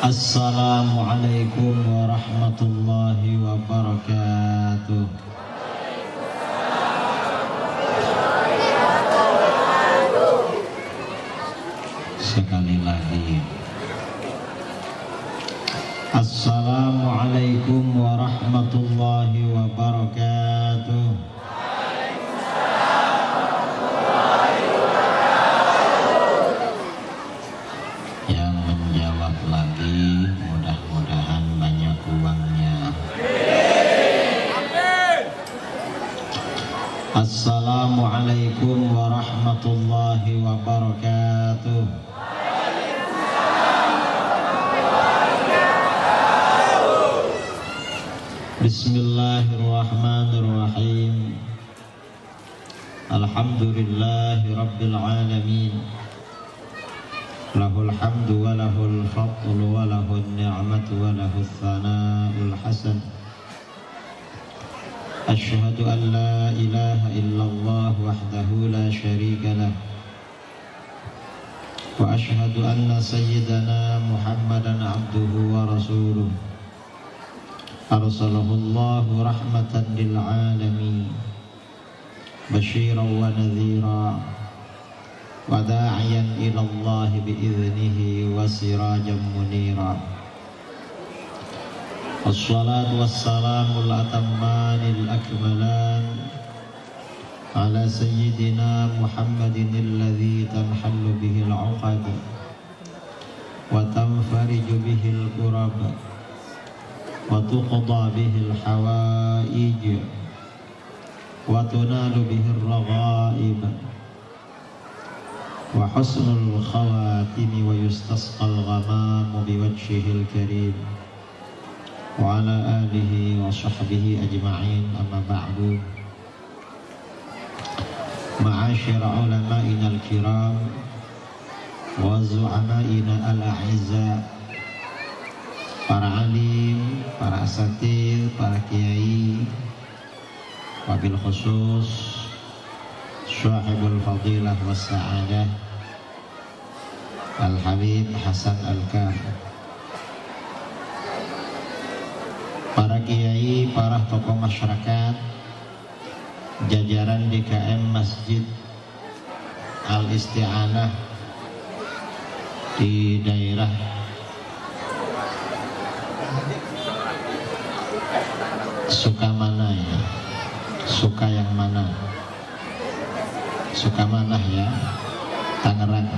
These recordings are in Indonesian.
Assalamualaikum warahmatullahi wabarakatuh. Sekali lagi. Assalamualaikum warahmatullahi wabarakatuh. Assalamualaikum warahmatullahi wabarakatuh. Bismillahirrahmanirrahim. Alhamdulillahi rabbil alamin. Lahul hamdu wa lahul fadlu wa lahul ni'matu wa lahul thana'ul hasan. Asyhadu an la ilaha illallah wahdahu la syarika lah. Wa asyhadu anna sayyidana Muhammadan abduhu wa rasuluh. Arsalahullahu rahmatan lil alamin. Basyiran wa nadhira. Wa da'iyan ila Allah bi'idhnihi wa sirajan munira. Wassalatu wassalamul atammanil akmalan ala sayyidina Muhammadin alladhi tanhallu bihil uqad wa tanfariju bihil kurab wa tuqda bihil hawaij wa tunalu bihil raghaib wa husnul khawatimi wa yustasqal ghamamu biwajhihil karim wa ala alihi wa sahbihi ajma'in, amma ba'du. Ma'asyira ulama'ina al-kiram wa zu'ama'ina al-a'izza, para alim, para asatidz, para kiai, wabil khusus syahibul fadilah was sa'adah Al-Habib Hasan Al-Kaf, para kiai, para tokoh masyarakat, jajaran DKM Masjid Al-Isti'anah di daerah Sukamana ya, Suka yang mana? Sukamanah ya, Tangerang.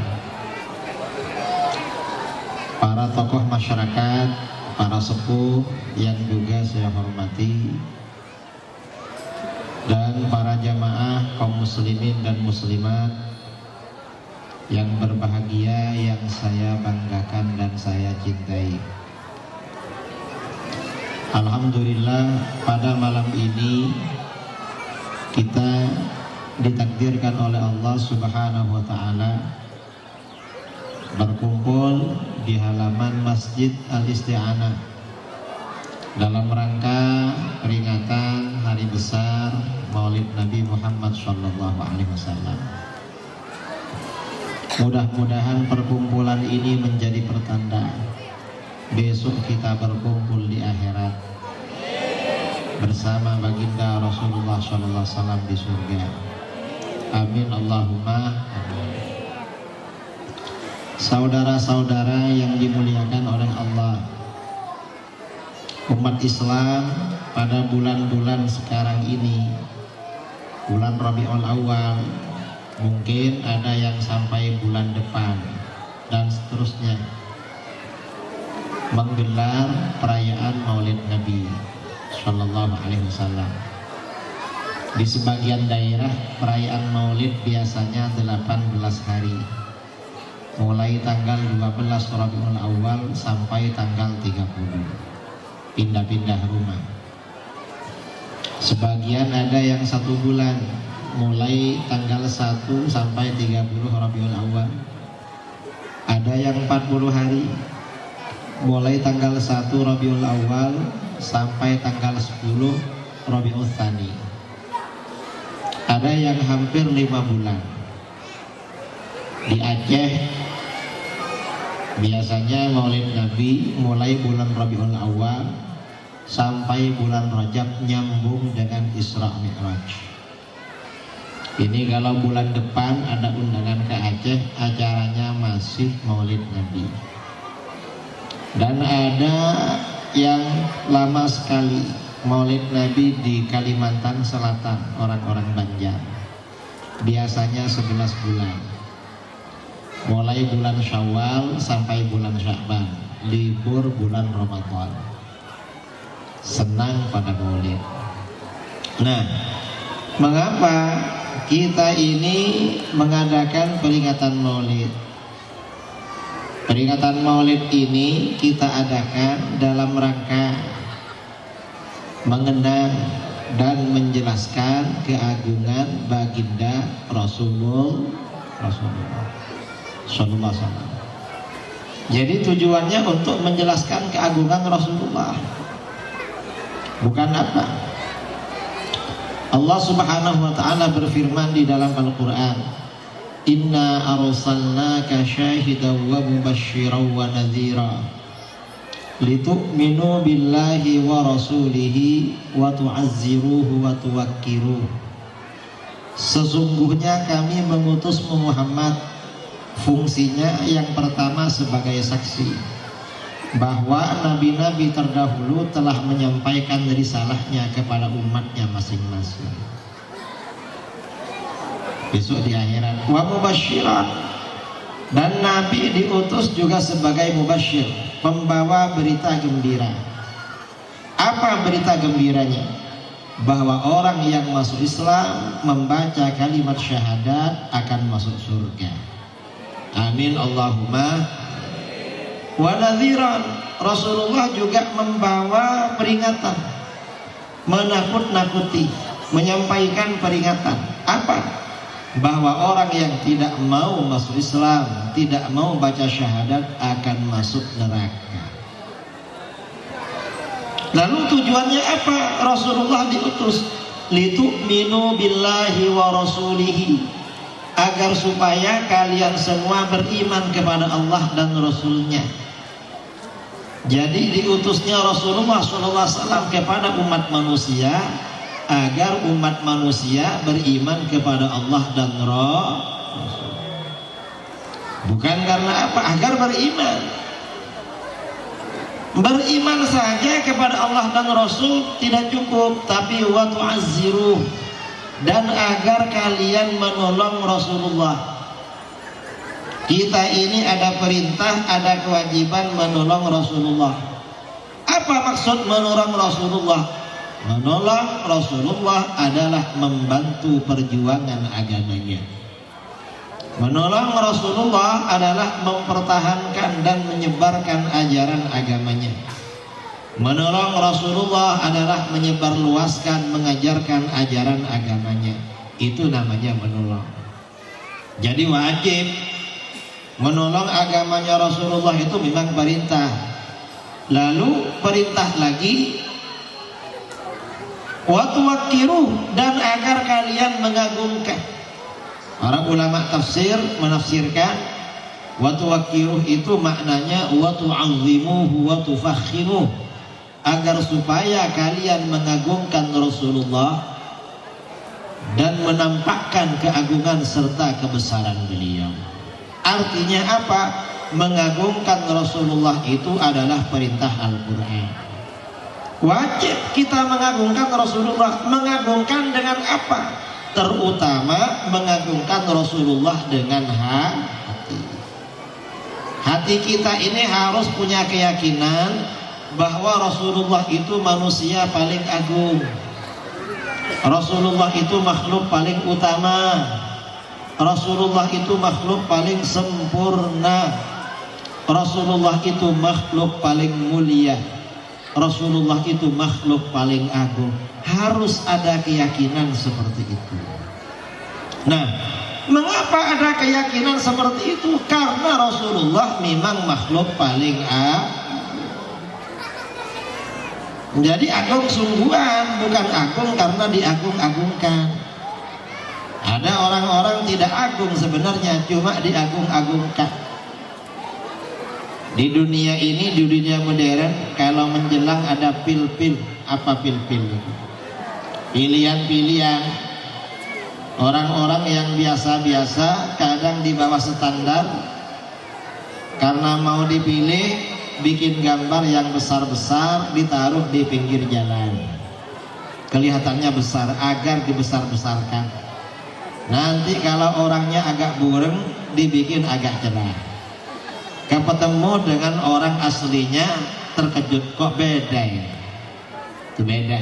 Para tokoh masyarakat, para sepuh yang juga saya hormati, dan para jamaah kaum muslimin dan muslimat yang berbahagia, yang saya banggakan dan saya cintai. Alhamdulillah, pada malam ini kita ditakdirkan oleh Allah Subhanahu wa Ta'ala berkumpul di halaman Masjid Al-Isti'anah dalam rangka peringatan hari besar Maulid Nabi Muhammad SAW. Mudah-mudahan perkumpulan ini menjadi pertanda besok kita berkumpul di akhirat bersama baginda Rasulullah SAW di surga. Amin Allahumma amin. Saudara-saudara yang dimuliakan oleh Allah, umat Islam pada bulan-bulan sekarang ini, bulan Rabiul Awal, mungkin ada yang sampai bulan depan dan seterusnya, menggelar perayaan Maulid Nabi Sallallahu Alaihi Wasallam. Di sebagian daerah perayaan Maulid biasanya 18 hari, mulai tanggal 12 Rabiul Awal sampai tanggal 30, pindah-pindah rumah. Sebagian ada yang 1 bulan, mulai tanggal 1 sampai 30 Rabiul Awal. Ada yang 40 hari, mulai tanggal 1 Rabiul Awal sampai tanggal 10 Rabiul Tsani. Ada yang hampir 5 bulan. Di Aceh biasanya Maulid Nabi mulai bulan Rabiul Awal sampai bulan Rajab, nyambung dengan Isra Mi'raj. Ini kalau bulan depan ada undangan ke Aceh, acaranya masih Maulid Nabi. Dan ada yang lama sekali Maulid Nabi di Kalimantan Selatan, orang-orang Banjar. Biasanya 11 bulan, mulai bulan Syawal sampai bulan Sya'ban, libur bulan Ramadan. Senang pada Maulid. Nah, mengapa kita ini mengadakan peringatan Maulid? Peringatan Maulid ini kita adakan dalam rangka mengenang dan menjelaskan keagungan baginda Rasulullah SAW. Jadi tujuannya untuk menjelaskan keagungan Rasulullah, bukan apa. Allah Subhanahu wa ta'ala berfirman di dalam Al-Quran, Inna arsalnaka syahidan wa mubasysyiran wa nadhira litu'minu billahi wa rasulihi wa tu'azziruhu wa tuwakkiruh. Sesungguhnya kami mengutusmu Muhammad, fungsinya yang pertama sebagai saksi bahwa nabi-nabi terdahulu telah menyampaikan risalahnya kepada umatnya masing-masing. Besok di akhirat, wa mubasysyiran, dan nabi diutus juga sebagai mubasyir, pembawa berita gembira. Apa berita gembiranya? Bahwa orang yang masuk Islam membaca kalimat syahadat akan masuk surga. Amin Allahumma. Wa nadhiran, Rasulullah juga membawa peringatan, menakut-nakuti, menyampaikan peringatan. Apa? Bahwa orang yang tidak mau masuk Islam, tidak mau baca syahadat akan masuk neraka. Lalu tujuannya apa? Rasulullah diutus litu'minu billahi wa rasulihi, agar supaya kalian semua beriman kepada Allah dan Rasulnya. Jadi diutusnya Rasulullah SAW kepada umat manusia, agar umat manusia beriman kepada Allah dan Rasul. Bukan karena apa? Agar beriman. Beriman saja kepada Allah dan Rasul tidak cukup, tapi wa tu'azziruh, dan agar kalian menolong Rasulullah. Kita ini ada perintah, ada kewajiban menolong Rasulullah. Apa maksud menolong Rasulullah? Menolong Rasulullah adalah membantu perjuangan agamanya. Menolong Rasulullah adalah mempertahankan dan menyebarkan ajaran agamanya. Menolong Rasulullah adalah menyebarluaskan, mengajarkan ajaran agamanya. Itu namanya menolong. Jadi wajib menolong agamanya Rasulullah itu memang perintah. Lalu perintah lagi, wa tuwakkiruh, dan agar kalian mengagungkan. Para ulama tafsir menafsirkan Wa tuwaqqiruh itu maknanya wa tu'azzimuhu wa tufakhiruh, agar supaya kalian mengagungkan Rasulullah dan menampakkan keagungan serta kebesaran beliau. Artinya apa? Mengagungkan Rasulullah itu adalah perintah Al-Quran. Wajib kita mengagungkan Rasulullah. Mengagungkan dengan apa? Terutama mengagungkan Rasulullah dengan hati. Hati kita ini harus punya keyakinan bahwa Rasulullah itu manusia paling agung. Rasulullah itu makhluk paling utama. Rasulullah itu makhluk paling sempurna. Rasulullah itu makhluk paling mulia. Rasulullah itu makhluk paling agung. Harus ada keyakinan seperti itu. Nah, mengapa ada keyakinan seperti itu? Karena Rasulullah memang makhluk paling agung. Jadi agung sungguhan, bukan agung karena diagung-agungkan. Ada orang-orang tidak agung sebenarnya, cuma diagung-agungkan. Di dunia ini, di dunia modern, kalau menjelang ada pil-pil. Apa pil-pil? Pilihan-pilihan. Orang-orang yang biasa-biasa, kadang di bawah standar, karena mau dipilih, bikin gambar yang besar-besar, ditaruh di pinggir jalan. Kelihatannya besar, agar dibesar-besarkan. Nanti kalau orangnya agak bureng, dibikin agak cerah. Ketemu dengan orang aslinya, terkejut, kok beda ya? Itu beda.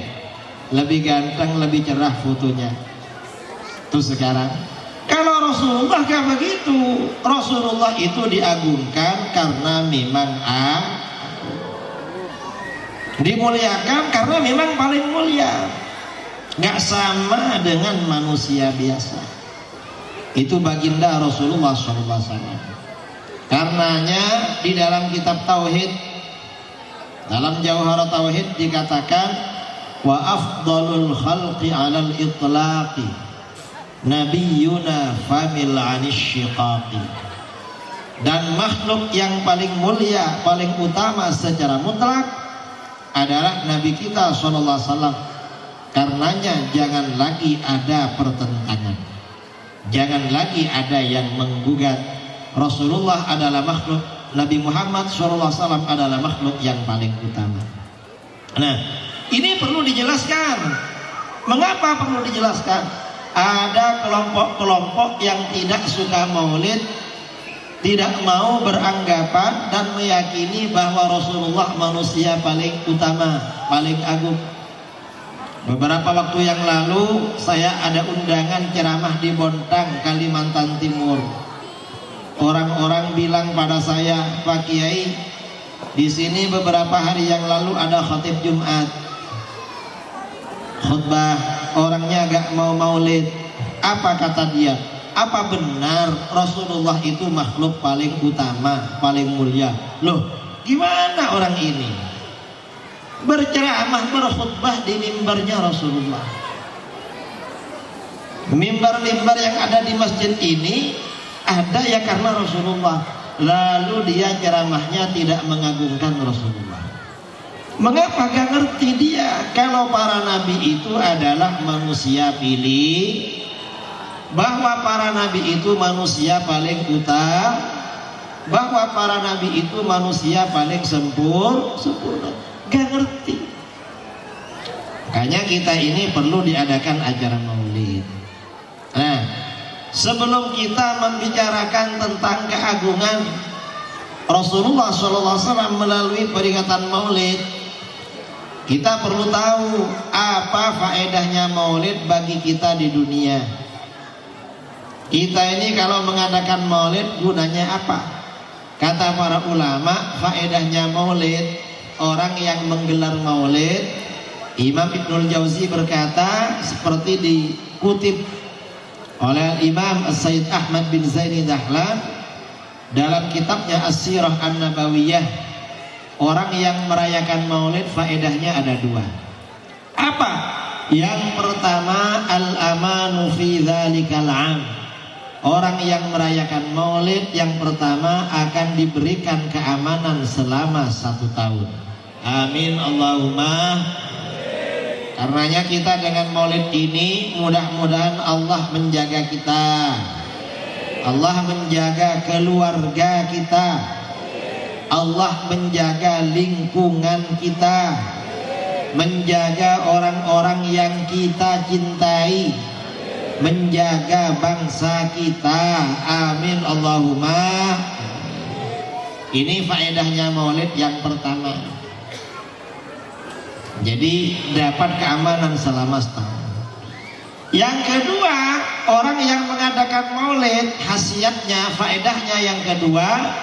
Lebih ganteng, lebih cerah fotonya. Tuh sekarang. Kalau Rasulullah gak begitu. Rasulullah itu diagungkan karena memang dimuliakan karena memang paling mulia. Gak sama dengan manusia biasa. Itu baginda Rasulullah SAW. Karenanya di dalam kitab Tauhid, dalam Jauhar Tauhid dikatakan wa afdalul khalqi 'alal itlaqi nabiyyuna famil 'anis syiqaqi. Dan makhluk yang paling mulia, paling utama secara mutlak adalah Nabi kita SAW. Karenanya jangan lagi ada pertentangan, jangan lagi ada yang menggugat. Rasulullah adalah makhluk, Nabi Muhammad SAW adalah makhluk yang paling utama. Nah, ini perlu dijelaskan. Mengapa perlu dijelaskan? Ada kelompok-kelompok yang tidak suka maulid, tidak mau beranggapan dan meyakini bahwa Rasulullah manusia paling utama, paling agung. Beberapa waktu yang lalu saya ada undangan ceramah di Bontang, Kalimantan Timur. Orang-orang bilang pada saya, Pak Kiai, di sini beberapa hari yang lalu ada khatib Jumat, khutbah, orangnya gak mau maulid. Apa kata dia? Apa benar Rasulullah itu makhluk paling utama, paling mulia? Loh, gimana orang ini berceramah, berkhutbah di mimbarnya Rasulullah? Mimbar-mimbar yang ada di masjid ini ada ya karena Rasulullah. Lalu dia ceramahnya tidak mengagungkan Rasulullah. Mengapa? Gak ngerti dia kalau para nabi itu adalah manusia pilih, bahwa para nabi itu manusia paling utama, bahwa para nabi itu manusia paling sempurna. Gak ngerti. Makanya kita ini perlu diadakan ajaran maulid. Nah, sebelum kita membicarakan tentang keagungan Rasulullah SAW melalui peringatan maulid, kita perlu tahu apa faedahnya maulid bagi kita di dunia. Kita ini kalau mengadakan maulid gunanya apa? Kata para ulama, faedahnya maulid, orang yang menggelar maulid, Imam Ibnul Jauzi berkata seperti dikutip oleh Imam Sayyid Ahmad bin Zaini Dahlan dalam kitabnya As-Sirah An-Nabawiyah, orang yang merayakan maulid faedahnya ada dua. Apa? Yang pertama, al-amanu fi dzalikal 'am. Orang yang merayakan maulid yang pertama akan diberikan keamanan selama 1 tahun. Amin Allahumma. Karenanya kita dengan maulid ini mudah-mudahan Allah menjaga kita, Allah menjaga keluarga kita, Allah menjaga lingkungan kita, menjaga orang-orang yang kita cintai, menjaga bangsa kita. Amin Allahumma. Ini faedahnya maulid yang pertama. Jadi dapat keamanan selama setahun. Yang kedua, orang yang mengadakan maulid, khasiatnya, faedahnya yang kedua,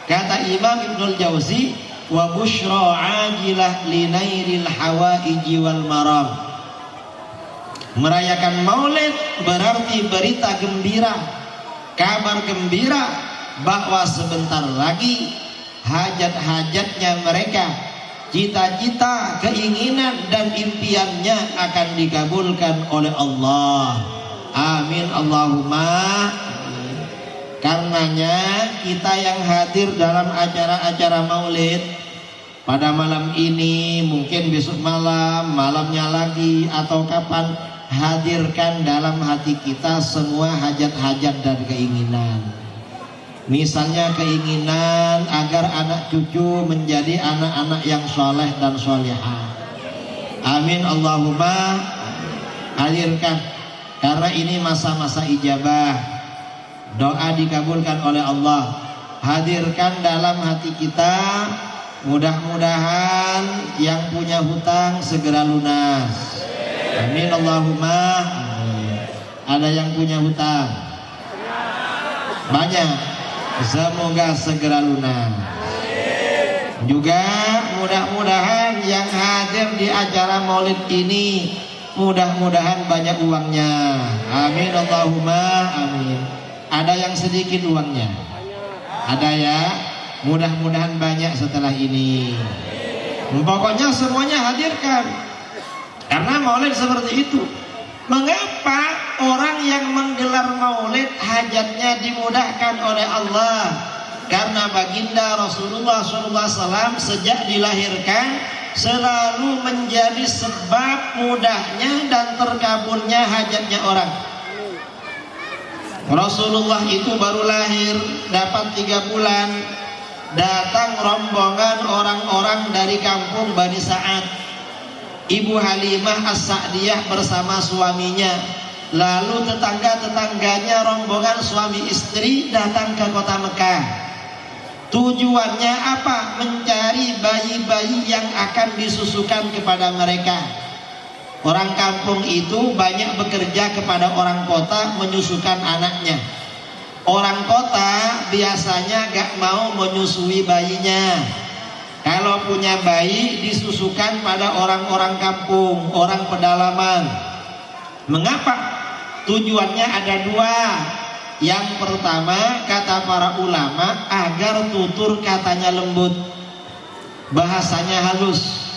kata Imam Ibnul Jauzi, wa busyra ajilah linairil hawaiji wal maram. Merayakan maulid berarti berita gembira, kabar gembira bahwa sebentar lagi hajat-hajatnya mereka, cita-cita, keinginan dan impiannya akan dikabulkan oleh Allah. Amin Allahumma. Karenanya kita yang hadir dalam acara-acara maulid pada malam ini, mungkin besok malam, malamnya lagi, atau kapan, hadirkan dalam hati kita semua hajat-hajat dan keinginan. Misalnya keinginan agar anak cucu menjadi anak-anak yang soleh dan solehah. Amin Allahumma. Hadirkan, karena ini masa-masa ijabah, doa dikabulkan oleh Allah. Hadirkan dalam hati kita, mudah-mudahan yang punya hutang segera lunas. Amin Allahumma. Ada yang punya hutang banyak, semoga segera lunas. Juga mudah-mudahan yang hadir di acara maulid ini, mudah-mudahan banyak uangnya. Amin Allahumma amin. Ada yang sedikit uangnya? Ada ya? Mudah-mudahan banyak setelah ini. Pokoknya semuanya hadirkan, karena maulid seperti itu. Mengapa orang yang menggelar maulid hajatnya dimudahkan oleh Allah? Karena baginda Rasulullah SAW sejak dilahirkan selalu menjadi sebab mudahnya dan terkabulnya hajatnya orang. Rasulullah itu baru lahir, dapat 3 bulan, datang rombongan orang-orang dari kampung Bani Sa'ad. Ibu Halimah As-Sa'diyah bersama suaminya, lalu tetangga-tetangganya, rombongan suami istri datang ke kota Mekah. Tujuannya apa? Mencari bayi-bayi yang akan disusukan kepada mereka. Orang kampung itu banyak bekerja kepada orang kota menyusukan anaknya. Orang kota biasanya gak mau menyusui bayinya. Kalau punya bayi disusukan pada orang-orang kampung, orang pedalaman. Mengapa? Tujuannya ada 2. Yang pertama, kata para ulama, agar tutur katanya lembut, bahasanya halus.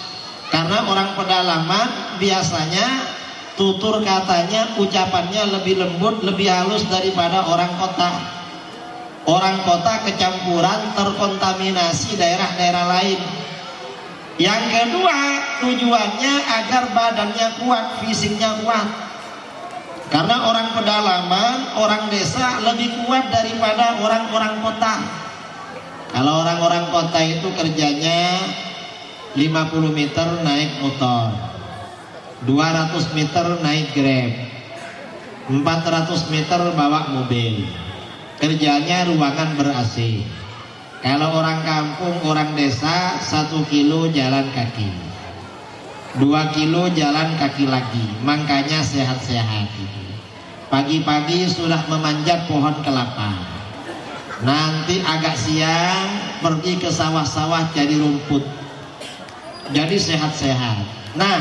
Karena orang pedalaman biasanya tutur katanya, ucapannya lebih lembut, lebih halus daripada orang kota. Orang kota kecampuran, terkontaminasi daerah-daerah lain. Yang kedua, tujuannya agar badannya kuat, fisiknya kuat. Karena orang pedalaman, orang desa lebih kuat daripada orang-orang kota. Kalau orang-orang kota itu kerjanya 50 meter naik motor, 200 meter naik Grab, 400 meter bawa mobil. Kerjanya ruangan ber-AC. Kalau orang kampung, orang desa 1 kilo jalan kaki, 2 kilo jalan kaki lagi. Makanya sehat-sehat. Pagi-pagi sudah memanjat pohon kelapa, nanti agak siang pergi ke sawah-sawah jadi rumput. Jadi sehat-sehat. Nah,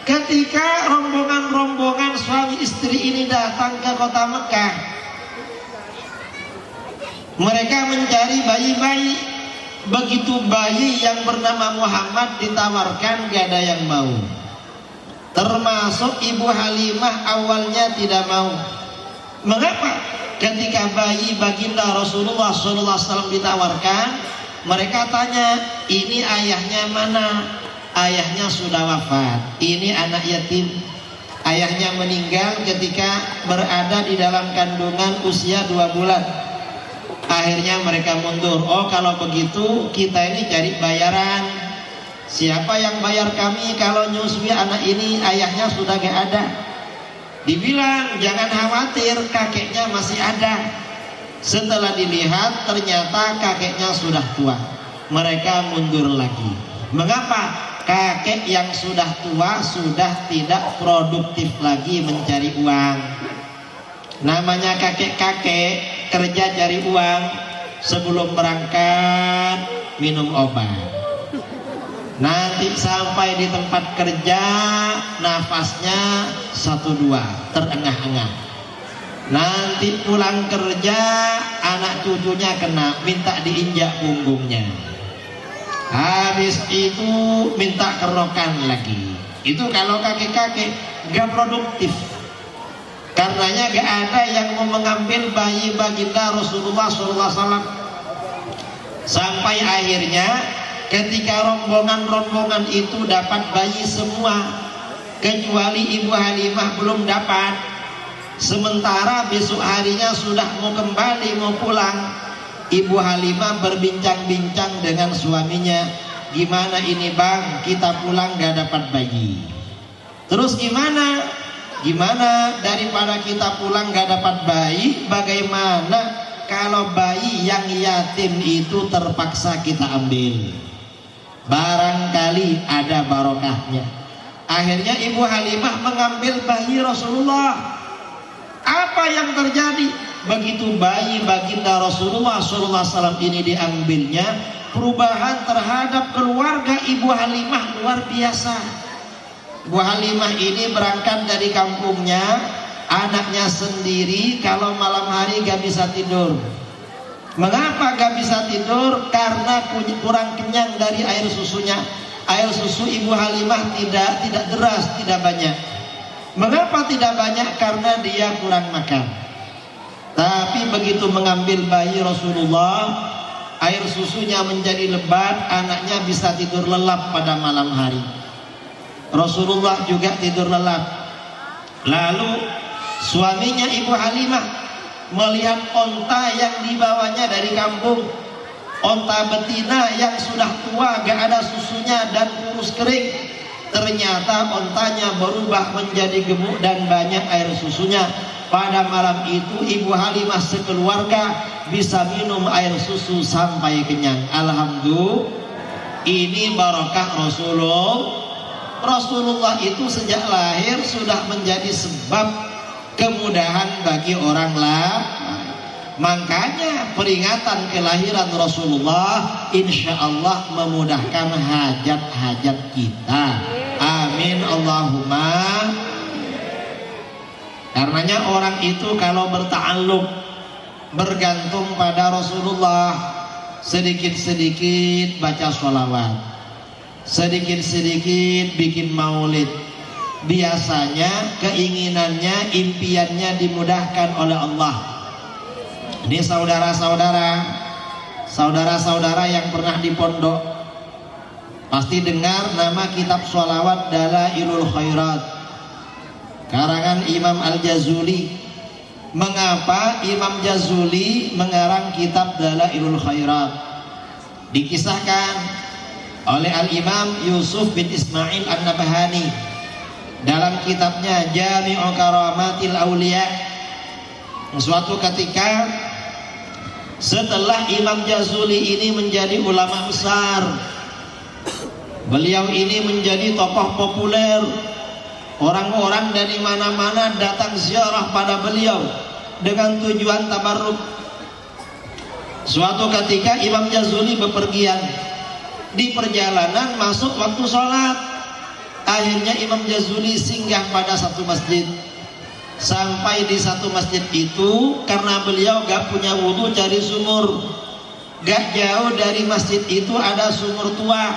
ketika rombongan-rombongan suami istri ini datang ke kota Mekah, mereka mencari bayi-bayi. Begitu bayi yang bernama Muhammad ditawarkan, gak ada yang mau. Termasuk Ibu Halimah awalnya tidak mau. Mengapa ketika bayi baginda Rasulullah SAW ditawarkan, mereka tanya, ini ayahnya mana? Ayahnya sudah wafat, ini anak yatim. Ayahnya meninggal ketika berada di dalam kandungan usia 2 bulan. Akhirnya mereka mundur. Oh, kalau begitu kita ini cari bayaran. Siapa yang bayar kami kalau nyusui anak ini? Ayahnya sudah gak ada. Dibilang jangan khawatir, kakeknya masih ada. Setelah dilihat ternyata kakeknya sudah tua. Mereka mundur lagi. Mengapa? Kakek yang sudah tua sudah tidak produktif lagi mencari uang. Namanya kakek-kakek kerja cari uang, sebelum berangkat minum obat. Nanti sampai di tempat kerja nafasnya 1-2 terengah-engah. Nanti pulang kerja anak cucunya kena, minta diinjak punggungnya. Habis itu minta kerokan lagi. Itu kalau kakek-kakek gak produktif. Karenanya gak ada yang mau mengambil bayi baginda Rasulullah SAW. Sampai akhirnya ketika rombongan-rombongan itu dapat bayi semua, kecuali Ibu Halimah belum dapat. Sementara besok harinya sudah mau kembali, mau pulang. Ibu Halimah berbincang-bincang dengan suaminya, gimana ini bang, kita pulang gak dapat bayi. Terus gimana? Gimana daripada kita pulang gak dapat bayi, bagaimana kalau bayi yang yatim itu terpaksa kita ambil? Barangkali ada barokahnya. Akhirnya Ibu Halimah mengambil bayi Rasulullah. Apa yang terjadi? Begitu bayi baginda Rasulullah SAW ini diambilnya, perubahan terhadap keluarga Ibu Halimah luar biasa. Ibu Halimah ini berangkat dari kampungnya, anaknya sendiri kalau malam hari gak bisa tidur. Mengapa gak bisa tidur? Karena kurang kenyang dari air susunya. Air susu Ibu Halimah tidak deras, tidak banyak. Mengapa tidak banyak? Karena dia kurang makan. Tapi begitu mengambil bayi Rasulullah, air susunya menjadi lebat, anaknya bisa tidur lelap pada malam hari. Rasulullah juga tidur lelap. Lalu suaminya Ibu Halimah melihat onta yang dibawanya dari kampung, onta betina yang sudah tua, gak ada susunya dan kurus kering. Ternyata ontanya berubah menjadi gemuk dan banyak air susunya. Pada malam itu Ibu Halimah sekeluarga bisa minum air susu sampai kenyang. Alhamdulillah, ini barokah Rasulullah itu sejak lahir sudah menjadi sebab kemudahan bagi orang lain. Makanya peringatan kelahiran Rasulullah insya Allah memudahkan hajat-hajat kita. Amin Allahumma. Karenanya orang itu kalau berta'alluq, bergantung pada Rasulullah, sedikit-sedikit baca sholawat, sedikit-sedikit bikin maulid, biasanya keinginannya, impiannya dimudahkan oleh Allah. Ini saudara-saudara yang pernah di pondok pasti dengar nama kitab sholawat Dalailul Khairat karangan Imam Al-Jazuli. Mengapa Imam Jazuli mengarang kitab Dalailul Khairat? Dikisahkan oleh Al-Imam Yusuf bin Ismail An-Nabhani dalam kitabnya Jami'u Karamatil Awliya. Suatu ketika setelah Imam Jazuli ini menjadi ulama besar, beliau ini menjadi tokoh populer. Orang-orang dari mana-mana datang ziarah pada beliau dengan tujuan tabarruk. Suatu ketika Imam Jazuli bepergian, di perjalanan masuk waktu sholat. Akhirnya Imam Jazuli singgah pada satu masjid. Sampai di satu masjid itu, karena beliau gak punya wudhu, cari sumur. Gak jauh dari masjid itu ada sumur tua.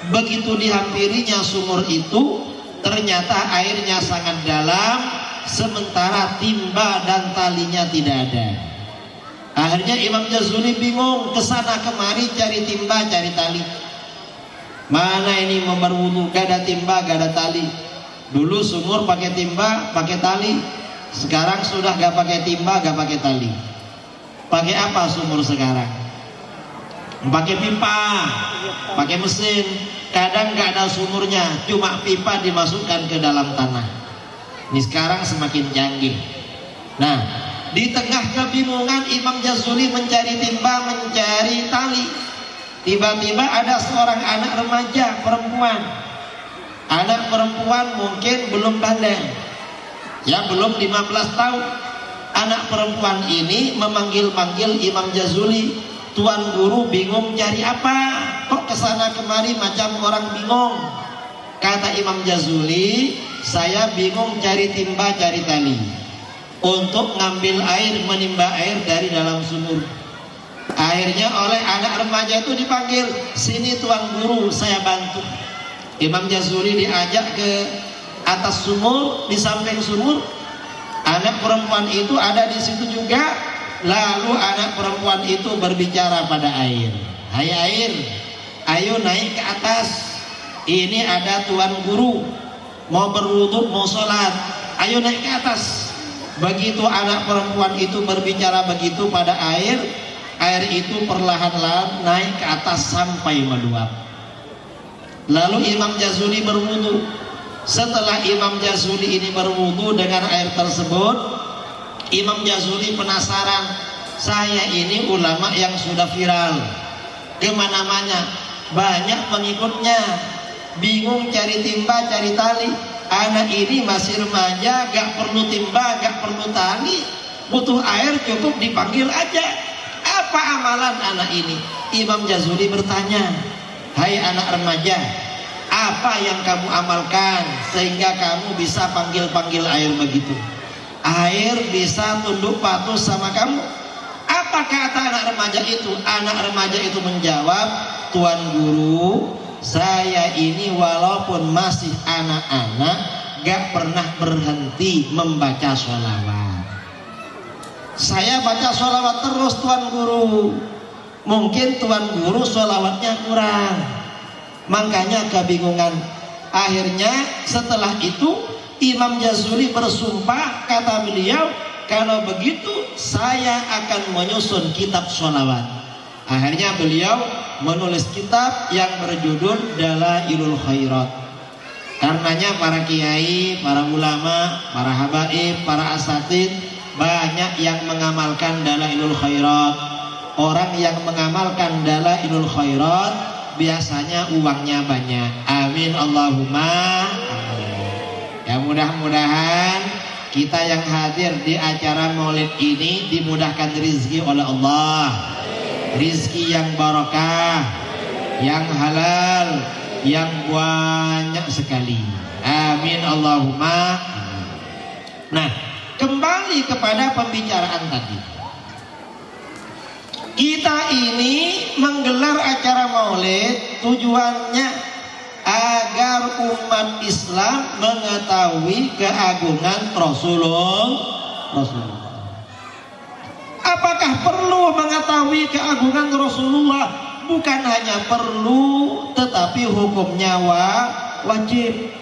Begitu dihampirinya sumur itu, ternyata airnya sangat dalam, sementara timba dan talinya tidak ada. Akhirnya Imam Jazuli bingung, kesana kemari cari timba, cari tali. Mana ini mau berwudu, gak ada timba, gak ada tali. Dulu sumur pakai timba, pakai tali. Sekarang sudah gak pakai timba, gak pakai tali. Pakai apa sumur sekarang? Pakai pipa, pakai mesin. Kadang gak ada sumurnya, cuma pipa dimasukkan ke dalam tanah. Ini sekarang semakin canggih. Nah, di tengah kebingungan Imam Jazuli mencari timba, mencari tali. Tiba-tiba ada seorang anak remaja perempuan. Anak perempuan mungkin belum balik, ya belum 15 tahun. Anak perempuan ini memanggil-manggil Imam Jazuli. Tuan guru bingung cari apa? Kok kesana kemari macam orang bingung? Kata Imam Jazuli, saya bingung cari timba, cari tali untuk ngambil air, menimba air dari dalam sumur. Akhirnya oleh anak remaja itu dipanggil, sini tuan guru, saya bantu. Imam Jazuli diajak ke atas sumur, di samping sumur. Anak perempuan itu ada di situ juga. Lalu anak perempuan itu berbicara pada air, hai air, ayo naik ke atas. Ini ada tuan guru mau berwudu, mau sholat, ayo naik ke atas. Begitu anak perempuan itu berbicara begitu pada air, air itu perlahan-lahan naik ke atas sampai meluap. Lalu Imam Jazuli berwudu. Setelah Imam Jazuli ini berwudu dengan air tersebut, Imam Jazuli penasaran, saya ini ulama yang sudah viral kemana-mana, banyak pengikutnya, bingung cari timba, cari tali. Anak ini masih remaja, gak perlu timba, gak perlu tali, butuh air cukup dipanggil aja. Apa amalan anak ini? Imam Jazuli bertanya, hai anak remaja, apa yang kamu amalkan sehingga kamu bisa panggil-panggil air begitu? Air bisa tunduk patuh sama kamu? Apa kata anak remaja itu? Anak remaja itu menjawab, tuan guru, saya ini walaupun masih anak-anak gak pernah berhenti membaca sholawat. Saya baca sholawat terus tuan guru. Mungkin tuan guru sholawatnya kurang, makanya kebingungan. Akhirnya setelah itu Imam Jazuli bersumpah, kata beliau, kalau begitu saya akan menyusun kitab sholawat. Akhirnya beliau menulis kitab yang berjudul Dalailul Khairat. Karenanya para kiai, para ulama, para habaib, para asatid banyak yang mengamalkan Dalailul Khairat. Orang yang mengamalkan Dalailul Khairat biasanya uangnya banyak. Amin Allahumma amin. Ya mudah-mudahan kita yang hadir di acara maulid ini dimudahkan rezeki oleh Allah. Rizki yang barakah, yang halal, yang banyak sekali. Amin Allahumma. Nah, kembali kepada pembicaraan tadi. Kita ini menggelar acara maulid tujuannya agar umat Islam mengetahui keagungan Rasulullah. Apakah perlu mengetahui keagungan Rasulullah? Bukan hanya perlu, tetapi hukumnya wajib.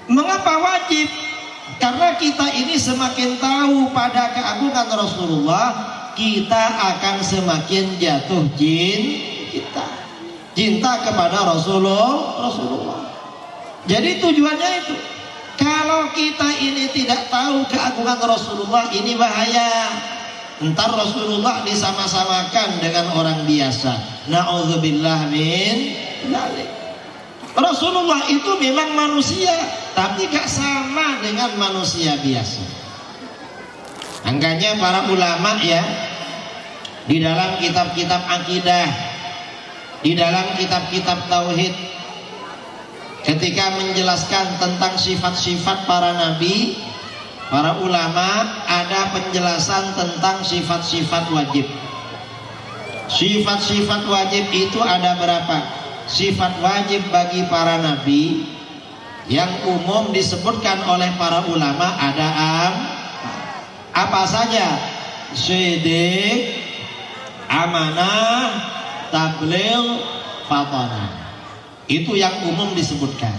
Mengapa wajib? Karena kita ini semakin tahu pada keagungan Rasulullah, kita akan semakin jatuh cinta kepada Rasulullah. Jadi tujuannya itu. Kalau kita ini tidak tahu keagungan Rasulullah, ini bahaya. Entar Rasulullah disama-samakan dengan orang biasa. Na'udzubillah min dzalik. Rasulullah itu memang manusia, tapi gak sama dengan manusia biasa. Angkanya para ulama ya, di dalam kitab-kitab akidah, di dalam kitab-kitab tauhid, ketika menjelaskan tentang sifat-sifat para nabi, para ulama ada penjelasan tentang sifat-sifat wajib. Sifat-sifat wajib itu ada berapa? Sifat wajib bagi para nabi Yang umum disebutkan oleh para ulama ada apa saja? Syidik, amanah, tabligh, fatanah. Itu yang umum disebutkan.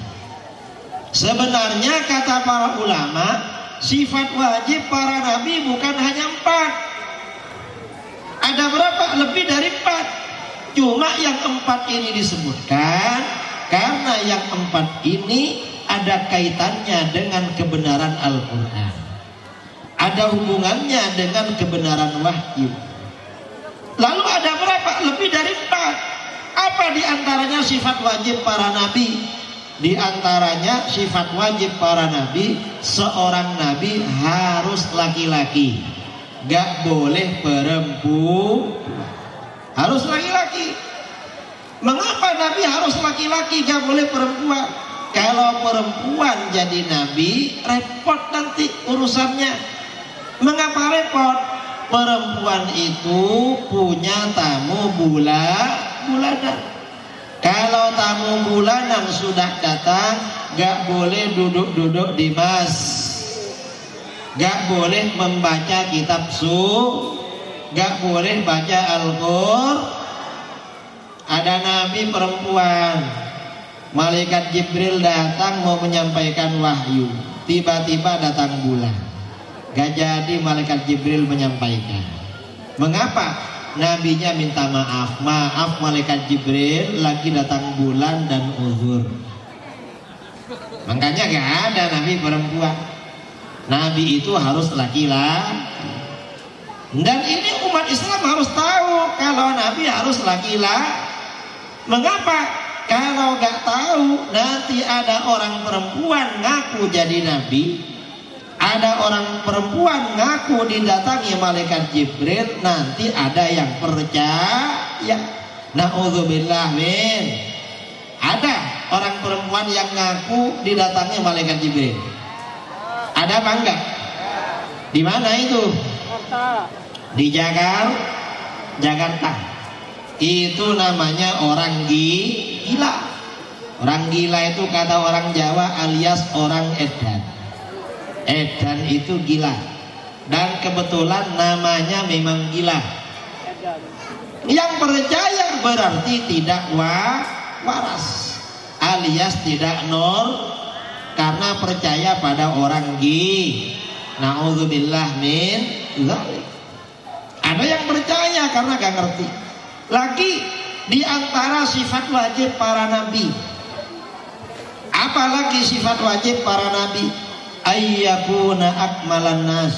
Sebenarnya kata para ulama, sifat wajib para nabi bukan hanya 4. Ada berapa? Lebih dari 4. Cuma yang 4 ini disebutkan karena yang 4 ini ada kaitannya dengan kebenaran Al-Quran, ada hubungannya dengan kebenaran wahyu. Lalu ada berapa? Lebih dari 4. Apa diantaranya sifat wajib para nabi? Diantaranya sifat wajib para nabi, seorang nabi harus laki-laki, gak boleh perempuan, harus laki-laki. Mengapa nabi harus laki-laki, gak boleh perempuan? Kalau perempuan jadi nabi, repot nanti urusannya. Mengapa repot? Perempuan itu punya tamu bulanan. Kalau tamu bulanan sudah datang, gak boleh duduk-duduk di mas, gak boleh membaca kitab gak boleh baca Al-Qur'an. Ada nabi perempuan, malaikat Jibril datang mau menyampaikan wahyu, tiba-tiba datang bulan, gak jadi malaikat Jibril menyampaikan. Mengapa? Nabinya minta maaf, malaikat Jibril lagi datang bulan dan uzur. Makanya gak ada nabi perempuan. Nabi itu harus laki-laki. Dan ini umat Islam harus tahu kalau nabi harus laki-laki. Mengapa? Kalau gak tahu, nanti ada orang perempuan ngaku jadi nabi, ada orang perempuan ngaku didatangi malaikat Jibril, nanti ada yang percaya. Na'udzubillah min. Ada orang perempuan yang ngaku didatangi malaikat Jibril. Ada apa enggak? Di mana itu? Di Jakarta. Itu namanya orang gila. Orang gila itu kata orang Jawa alias orang edan. Edan itu gila. Dan kebetulan namanya memang gila. Yang percaya berarti tidak waras, alias tidak karena percaya pada orang na'udzubillah min dzalik. Ada yang percaya karena gak ngerti. Lagi di antara sifat wajib para nabi, apalagi sifat wajib para nabi, ayyakuna akmalan nas.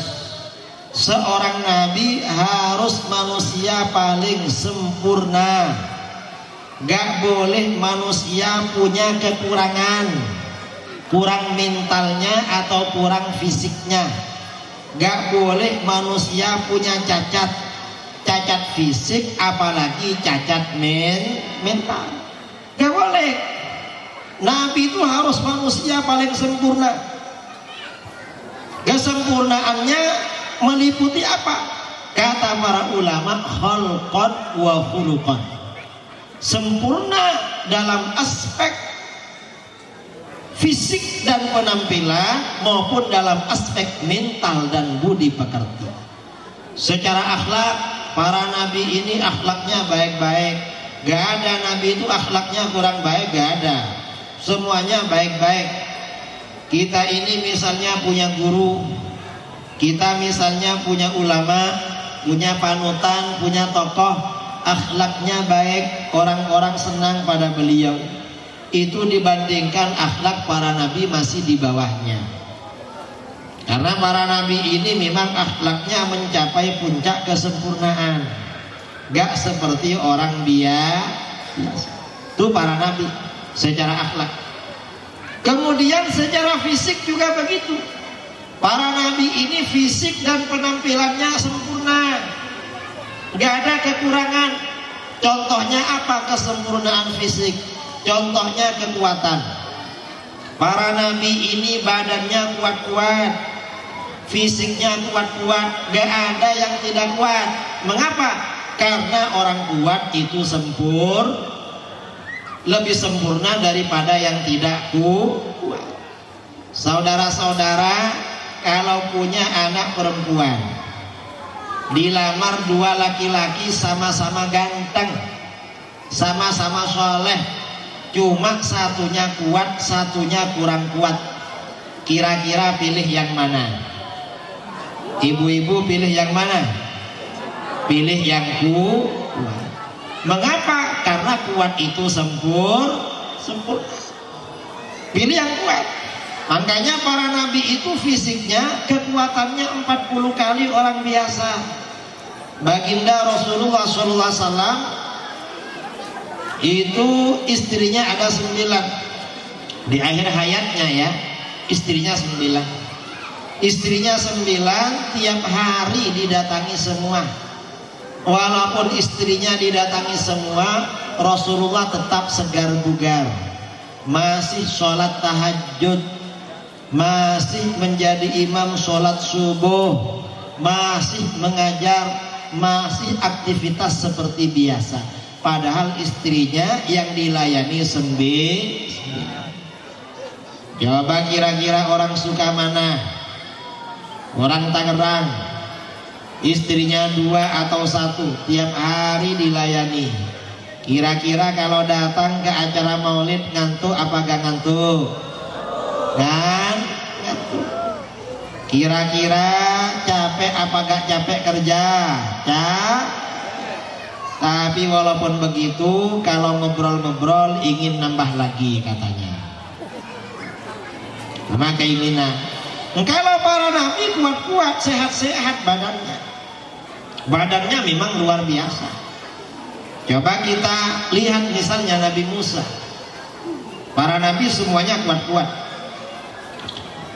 Seorang nabi harus manusia paling sempurna. Gak boleh manusia punya kekurangan, kurang mentalnya atau kurang fisiknya. Gak boleh manusia punya cacat fisik, apalagi cacat mental. Gak boleh. Nabi itu harus manusia paling sempurna. Kesempurnaannya meliputi apa? Kata para ulama, khalqan wa khuluqan. Sempurna dalam aspek fisik dan penampilan maupun dalam aspek mental dan budi pekerti. Secara akhlak, para nabi ini akhlaknya baik-baik. Gak ada nabi itu akhlaknya kurang baik, gak ada. Semuanya baik-baik. Kita ini misalnya punya guru, kita misalnya punya ulama, punya panutan, punya tokoh, akhlaknya baik, orang-orang senang pada beliau. Itu dibandingkan akhlak para nabi masih di bawahnya. Karena para nabi ini memang akhlaknya mencapai puncak kesempurnaan. Gak seperti orang biasa. Itu para nabi secara akhlak. Kemudian secara fisik juga begitu. Para nabi ini fisik dan penampilannya sempurna, gak ada kekurangan. Contohnya apa kesempurnaan fisik? Contohnya kekuatan. Para nabi ini badannya kuat-kuat, fisiknya kuat-kuat, gak ada yang tidak kuat. Mengapa? Karena orang kuat itu lebih sempurna daripada yang tidak kuat. Saudara-saudara, kalau punya anak perempuan, dilamar dua laki-laki sama-sama ganteng, sama-sama soleh, cuma satunya kuat, satunya kurang kuat. Kira-kira pilih yang mana? Ibu-ibu pilih yang mana? Pilih yang kuat. Mengapa? Karena kuat itu sempurna. Pilih yang kuat. Makanya para nabi itu fisiknya kekuatannya 40 kali orang biasa. Baginda Rasulullah SAW itu istrinya ada 9. Di akhir hayatnya ya, istrinya 9. Istrinya 9 tiap hari didatangi semua. Walaupun istrinya didatangi semua, Rasulullah tetap segar bugar, masih sholat tahajud, masih menjadi imam sholat subuh, masih mengajar, masih aktivitas seperti biasa. Padahal istrinya yang dilayani 9. Coba kira-kira orang suka mana? Orang Tangerang, istrinya 2 atau 1, tiap hari dilayani. Kira-kira kalau datang ke acara maulid ngantuk apa gak ngantuk? Ngantuk. Kira-kira capek apa gak capek kerja? Tapi walaupun begitu, kalau ngobrol-ngobrol ingin nambah lagi katanya. Sama keinginan. Kalau para nabi kuat-kuat, sehat-sehat badannya. Badannya memang luar biasa. Coba kita lihat misalnya Nabi Musa. Para nabi semuanya kuat-kuat.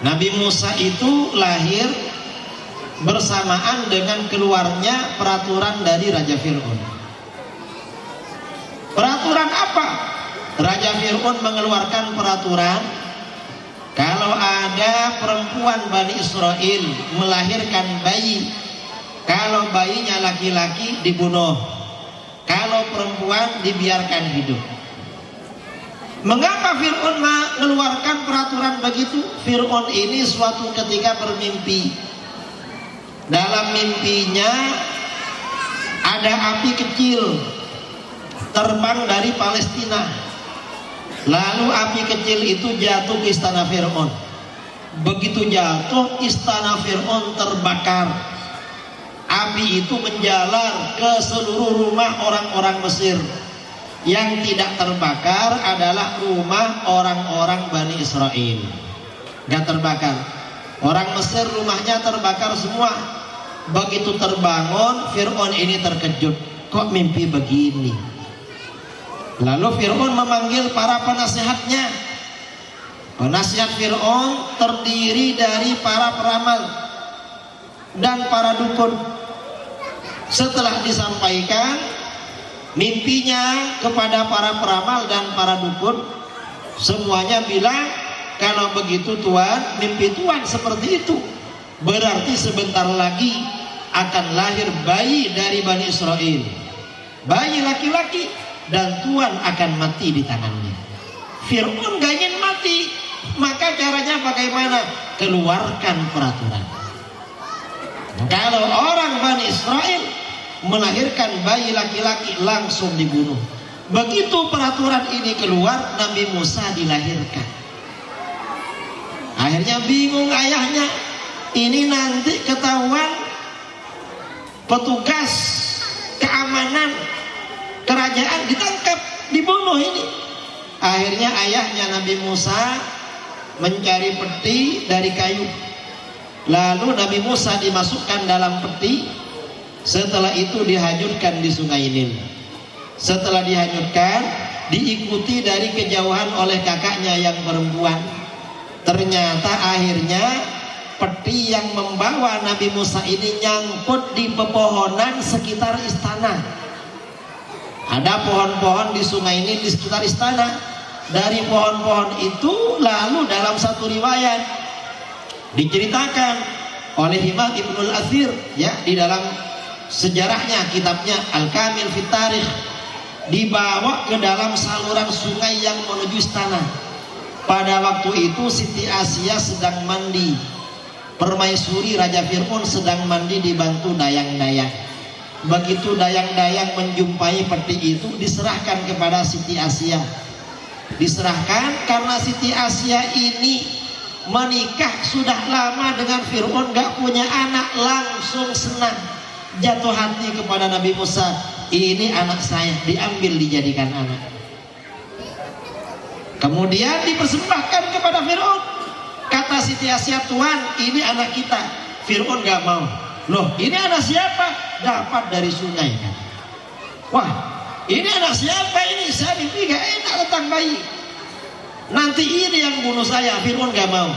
Nabi Musa itu lahir bersamaan dengan keluarnya peraturan dari Raja Fir'aun. Peraturan apa? Raja Fir'aun mengeluarkan peraturan, kalau ada perempuan Bani Israel melahirkan bayi, kalau bayinya laki-laki dibunuh, kalau perempuan dibiarkan hidup. Mengapa Fir'aun mengeluarkan peraturan begitu? Fir'aun ini suatu ketika bermimpi. Dalam mimpinya ada api kecil terbang dari Palestina. Lalu api kecil itu jatuh ke istana Fir'aun. Begitu jatuh, istana Fir'aun terbakar. Api itu menjalar ke seluruh rumah orang-orang Mesir. Yang tidak terbakar adalah rumah orang-orang Bani Israel. Gak terbakar. Orang Mesir rumahnya terbakar semua. Begitu terbangun, Fir'aun ini terkejut. Kok mimpi begini? Lalu Fir'aun memanggil para penasihatnya. Penasihat Fir'aun terdiri dari para peramal dan para dukun. Setelah disampaikan mimpinya kepada para peramal dan para dukun, semuanya bilang, kalau begitu Tuhan, mimpi Tuhan seperti itu, berarti sebentar lagi akan lahir bayi dari Bani Israel, bayi laki-laki, dan Tuhan akan mati di tangannya. Fir'aun gak ingin mati, maka caranya bagaimana? Keluarkan peraturan. Kalau orang Bani Israel melahirkan bayi laki-laki langsung dibunuh. Begitu peraturan ini keluar, Nabi Musa dilahirkan. Akhirnya bingung ayahnya, ini nanti ketahuan petugas keamanan kerajaan, ditangkap, dibunuh ini. Akhirnya ayahnya Nabi Musa mencari peti dari kayu. Lalu Nabi Musa dimasukkan dalam peti. Setelah itu dihanyutkan di Sungai Nil. Setelah dihanyutkan, diikuti dari kejauhan oleh kakaknya yang perempuan. Ternyata akhirnya peti yang membawa Nabi Musa ini nyangkut di pepohonan sekitar istana. Ada pohon-pohon di Sungai Nil di sekitar istana. Dari pohon-pohon itu, lalu dalam satu riwayat diceritakan oleh Imam Ibnul Athir, ya, di dalam sejarahnya, kitabnya Al-Kamil Fit Tarikh, dibawa ke dalam saluran sungai yang menuju istana. Pada waktu itu Siti Asia sedang mandi, permaisuri Raja Fir'aun sedang mandi dibantu dayang-dayang. Begitu dayang-dayang menjumpai peti itu, diserahkan kepada Siti Asia. Diserahkan karena Siti Asia ini menikah sudah lama dengan Fir'aun, gak punya anak, langsung senang, jatuh hati kepada Nabi Musa. Ini anak saya, diambil dijadikan anak. Kemudian dipersembahkan kepada Fir'aun. Kata Siti Asia, Tuan, ini anak kita. Fir'aun gak mau. Loh, ini anak siapa? Dapat dari sungai kan. Wah, ini anak siapa ini? Saya mimpi gak enak tentang bayi. Nanti ini yang bunuh saya. Fir'aun gak mau.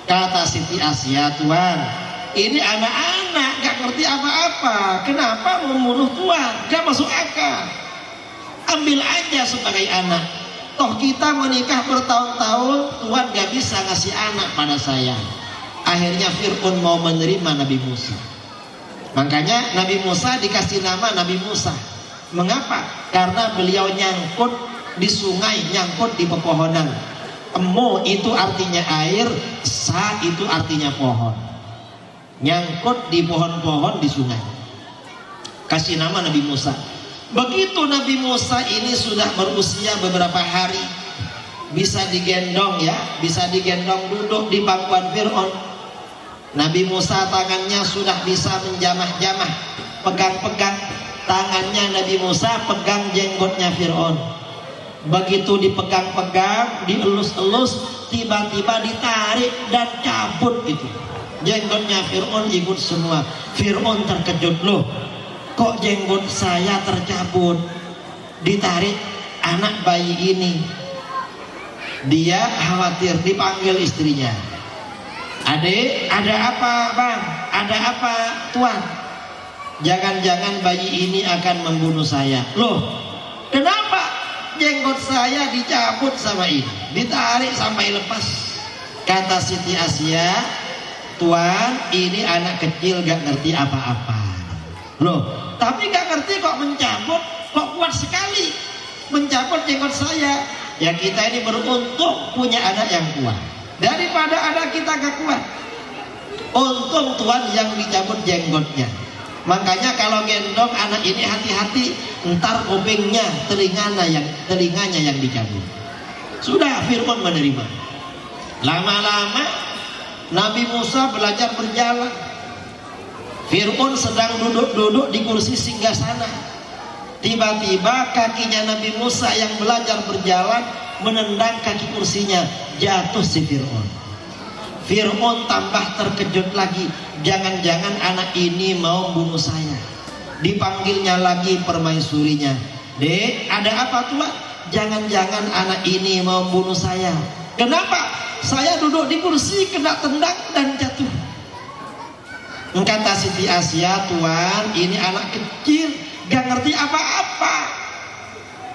Kata Siti Asia, Tuan, ini anak-anak gak ngerti apa-apa. Kenapa membunuh Tuan? Gak masuk akal. Ambil aja sebagai anak. Toh kita menikah bertahun-tahun, Tuhan gak bisa ngasih anak pada saya. Akhirnya Fir'aun mau menerima Nabi Musa. Makanya Nabi Musa dikasih nama Nabi Musa. Mengapa? Karena beliau nyangkut di sungai, nyangkut di pepohonan. Emo itu artinya air, sa itu artinya pohon. Nyangkut di pohon-pohon di sungai. Kasih nama Nabi Musa. Begitu Nabi Musa ini sudah berusia beberapa hari, bisa digendong ya, bisa digendong duduk di pangkuan Fir'aun. Nabi Musa tangannya sudah bisa menjamah-jamah, pegang-pegang tangannya Nabi Musa, pegang jenggotnya Fir'aun. Begitu dipegang-pegang, dielus-elus, tiba-tiba ditarik dan cabut itu. Jenggotnya Fir'aun ikut semua. Fir'aun terkejut, loh, kok jenggot saya tercabut, ditarik anak bayi ini. Dia khawatir, dipanggil istrinya. Adek, ada apa bang? Ada apa tuan? Jangan-jangan bayi ini akan membunuh saya. Loh, kenapa jenggot saya dicabut sama ini? Ditarik sampai lepas. Kata Siti Asia, Tuan, ini anak kecil gak ngerti apa-apa. Loh, tapi gak ngerti kok mencabut, kok kuat sekali mencabut jenggot saya. Ya kita ini beruntung punya anak yang kuat daripada anak kita gak kuat. Untung Tuhan yang dicabut jenggotnya. Makanya kalau gendong anak ini hati-hati, entar kupingnya, telinganya yang dicabut. Sudah Fir'aun menerima. Lama-lama Nabi Musa belajar berjalan. Fir'aun sedang duduk-duduk di kursi singgasana. Tiba-tiba kakinya Nabi Musa yang belajar berjalan menendang kaki kursinya, jatuh si Fir'aun. Fir'aun tambah terkejut lagi, jangan-jangan anak ini mau bunuh saya. Dipanggilnya lagi permaisurinya, Dek, ada apa tuan? Jangan-jangan anak ini mau bunuh saya. Kenapa? Saya duduk di kursi kena tendang dan jatuh. Kata Siti Asia, Tuan, ini anak kecil gak ngerti apa-apa.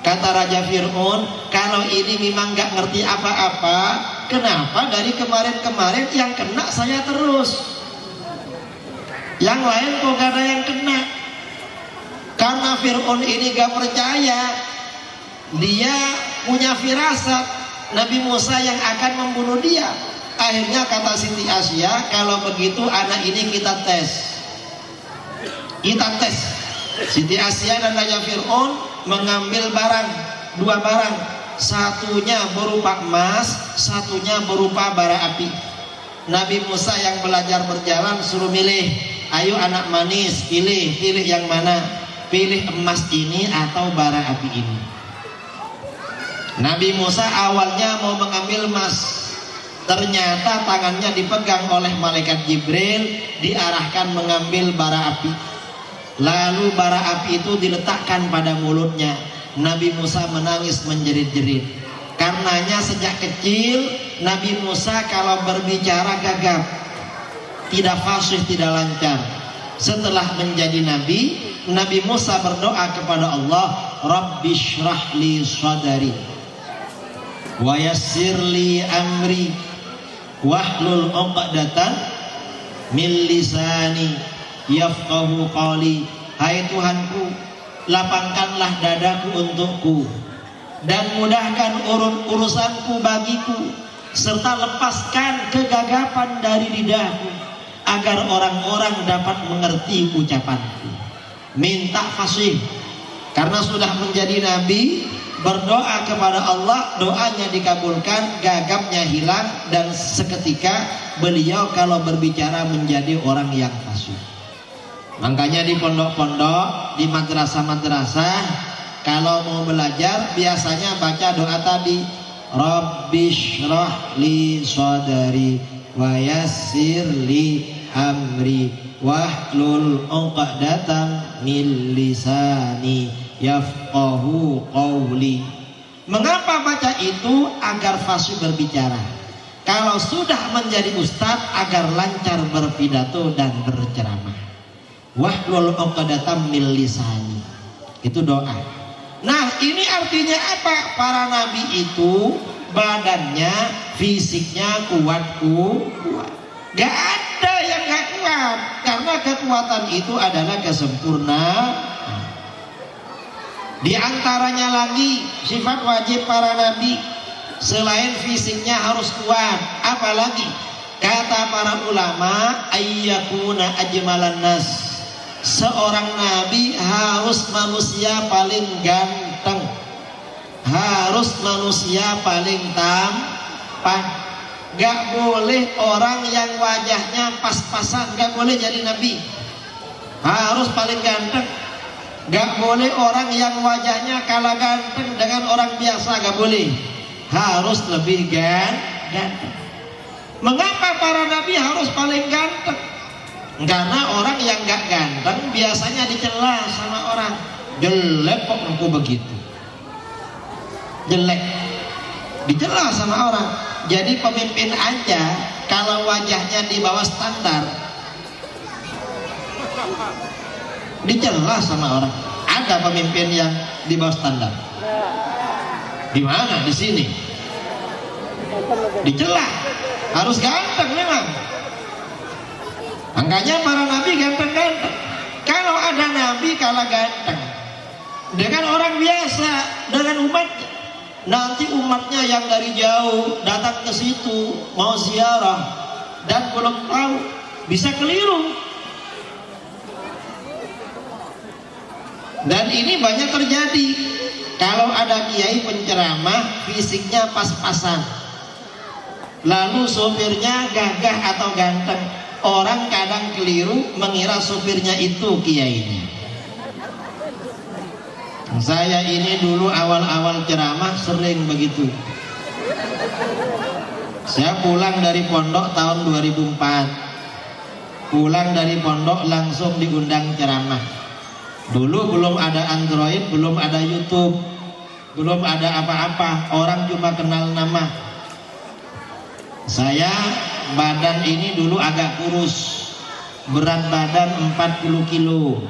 Kata Raja Fir'aun, kalau ini memang gak ngerti apa-apa, kenapa dari kemarin-kemarin yang kena saya terus? Yang lain kok gak ada yang kena? Karena Fir'aun ini gak percaya, dia punya firasat Nabi Musa yang akan membunuh dia. Akhirnya kata Siti Asia, kalau begitu anak ini kita tes. Kita tes. Siti Asia dan Raja Fir'aun mengambil barang, dua barang, satunya berupa emas, satunya berupa bara api. Nabi Musa yang belajar berjalan suruh milih, ayo anak manis, pilih yang mana? Pilih emas ini atau bara api ini. Nabi Musa awalnya mau mengambil emas, ternyata tangannya dipegang oleh malaikat Jibril, diarahkan mengambil bara api. Lalu bara api itu diletakkan pada mulutnya. Nabi Musa menangis menjerit-jerit. Karenanya sejak kecil Nabi Musa kalau berbicara gagap, tidak fasih, tidak lancar. Setelah menjadi nabi, Nabi Musa berdoa kepada Allah, Rabbi shrah li sadari wa yassir li amri wahlul 'uqdatan min lisani yafqahu qali. Hai Tuhanku, lapangkanlah dadaku untukku, dan mudahkan urusanku bagiku, serta lepaskan kegagapan dari lidahku, agar orang-orang dapat mengerti ucapanku. Minta fasih, karena sudah menjadi nabi, berdoa kepada Allah, doanya dikabulkan, gagapnya hilang, dan seketika beliau kalau berbicara menjadi orang yang fasih. Makanya di pondok-pondok, di madrasah-madrasah, kalau mau belajar biasanya baca doa tadi, Rabbishrah li sadri wa yassir li amri wahlul 'uqdatam min lisani yafqahu qawli. Mengapa baca itu? Agar fasih berbicara. Kalau sudah menjadi ustadz, agar lancar berpidato dan berceramah. Wahlul 'uqdatam min lisani, itu doa. Nah, ini artinya apa? Para nabi itu badannya, fisiknya kuat. Gak ada yang gak kuat, karena kekuatan itu adalah kesempurnaan. Di antaranya lagi sifat wajib para nabi, selain fisiknya harus kuat, apalagi kata para ulama, ayyakuna ajmalan nas, seorang nabi harus manusia paling ganteng, harus manusia paling tampan. Gak boleh orang yang wajahnya pas-pasan, gak boleh jadi nabi. Harus paling ganteng. Gak boleh orang yang wajahnya kalah ganteng dengan orang biasa, gak boleh. Harus lebih ganteng. Mengapa para nabi harus paling ganteng? Karena orang yang gak ganteng biasanya dicela sama orang. Jelek kok aku begitu, jelek, dicela sama orang. Jadi pemimpin aja kalau wajahnya di bawah standar dicela sama orang. Ada pemimpin yang di bawah standar? Di mana? Di sini dicela. Harus ganteng memang. Makanya para nabi ganteng-ganteng. Kalau ada nabi kalah ganteng dengan orang biasa, dengan umat, nanti umatnya yang dari jauh datang ke situ mau ziarah dan belum tahu, bisa keliru. Dan ini banyak terjadi. Kalau ada kiai penceramah fisiknya pas-pasan, lalu sopirnya gagah atau ganteng, orang kadang keliru mengira sopirnya itu kiainya. Saya ini dulu awal-awal ceramah sering begitu. Saya pulang dari pondok tahun 2004. Pulang dari pondok langsung diundang ceramah. Dulu belum ada Android, belum ada YouTube, belum ada apa-apa. Orang cuma kenal nama. Saya badan ini dulu agak kurus, berat badan 40 kilo,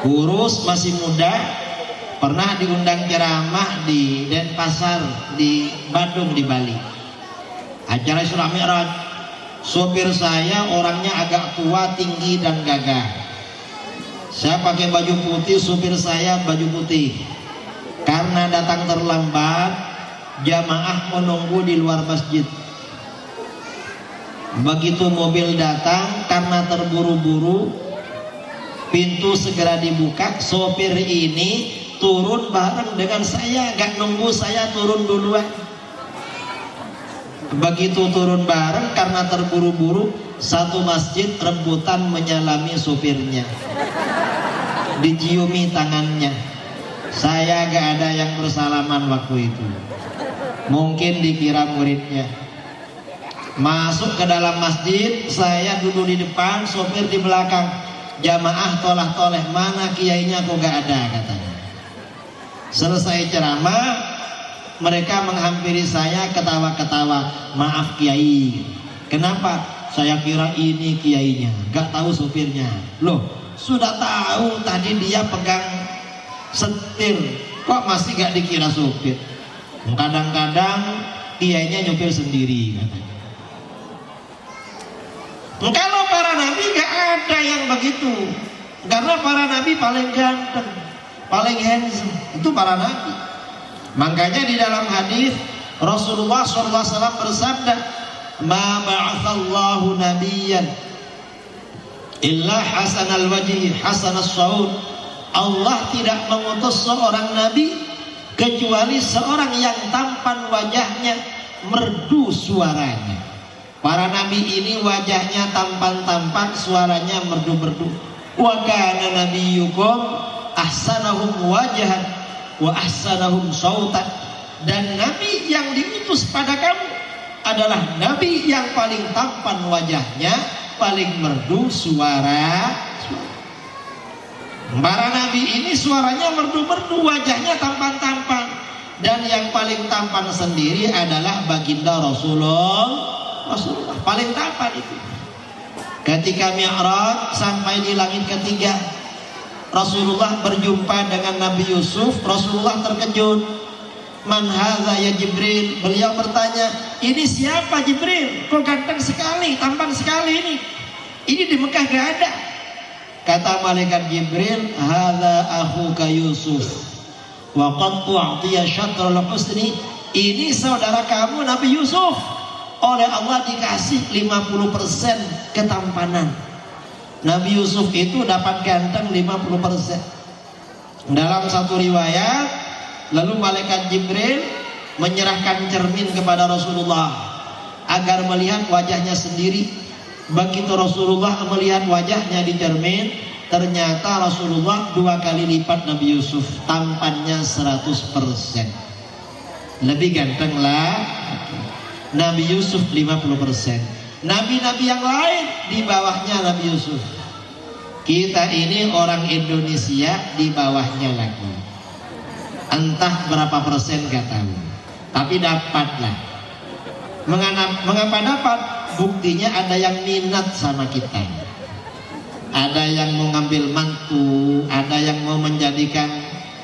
kurus, masih muda. Pernah diundang ceramah di Denpasar, di Badung, di Bali, acara Isra Mi'raj. Sopir saya orangnya agak tua, tinggi dan gagah. Saya pakai baju putih, sopir saya baju putih. Karena datang terlambat, jamaah menunggu di luar masjid. Begitu mobil datang, karena terburu-buru, pintu segera dibuka. Sopir ini turun bareng dengan saya, gak nunggu saya turun duluan. Begitu turun bareng, karena terburu-buru, satu masjid rebutan menyalami sopirnya, diciumi tangannya. Saya gak ada yang bersalaman waktu itu. Mungkin dikira muridnya. Masuk ke dalam masjid, saya duduk di depan, sopir di belakang. Jamaah tolah-toleh, mana kiainya kok gak ada, katanya. Selesai ceramah, mereka menghampiri saya ketawa-ketawa. Maaf kiai. Kenapa? Saya kira ini kiainya, gak tahu sopirnya. Loh, sudah tahu tadi dia pegang setir, kok masih gak dikira sopir? Kadang-kadang kiainya nyopir sendiri, katanya. Kalau para nabi gak ada yang begitu, karena para nabi paling ganteng, paling handsome, itu para nabi. Makanya di dalam hadis Rasulullah SAW bersabda, "Ma ba'atsallahu nabiyyan illa hasanal wajhi hasanas saud." Allah tidak mengutus seorang nabi kecuali seorang yang tampan wajahnya, merdu suaranya. Para nabi ini wajahnya tampan-tampan, suaranya merdu-merdu. Wa kana nabiyyukum ahsanahum wajhan wa ahsanahum sautan. Dan nabi yang diutus pada kamu adalah nabi yang paling tampan wajahnya, paling merdu suara. Para nabi ini suaranya merdu-merdu, wajahnya tampan-tampan. Dan yang paling tampan sendiri adalah baginda Rasulullah paling tampan itu. Ketika Mi'raj sampai di langit ketiga, Rasulullah berjumpa dengan Nabi Yusuf. Rasulullah terkejut. Man hadza ya Jibril? Beliau bertanya, ini siapa Jibril? Kok ganteng sekali, tampan sekali ini? Ini di Mekah gak ada. Kata malaikat Jibril, hadza akhuka Yusuf wa qad u'tiya syatrul husni. Ini saudara kamu Nabi Yusuf, oleh Allah dikasih 50% ketampanan. Nabi Yusuf itu dapat ganteng 50%. Dalam satu riwayat, lalu malaikat Jibril menyerahkan cermin kepada Rasulullah agar melihat wajahnya sendiri. Begitu Rasulullah melihat wajahnya di cermin, ternyata Rasulullah 2 kali lipat Nabi Yusuf, tampannya 100%. Lebih ganteng lah Nabi Yusuf 50%. Nabi-nabi yang lain di bawahnya Nabi Yusuf. Kita ini orang Indonesia di bawahnya lagi. Entah berapa persen gak tahu, tapi dapatlah. Mengapa dapat? Buktinya ada yang minat sama kita, ada yang mau ngambil mantu, ada yang mau menjadikan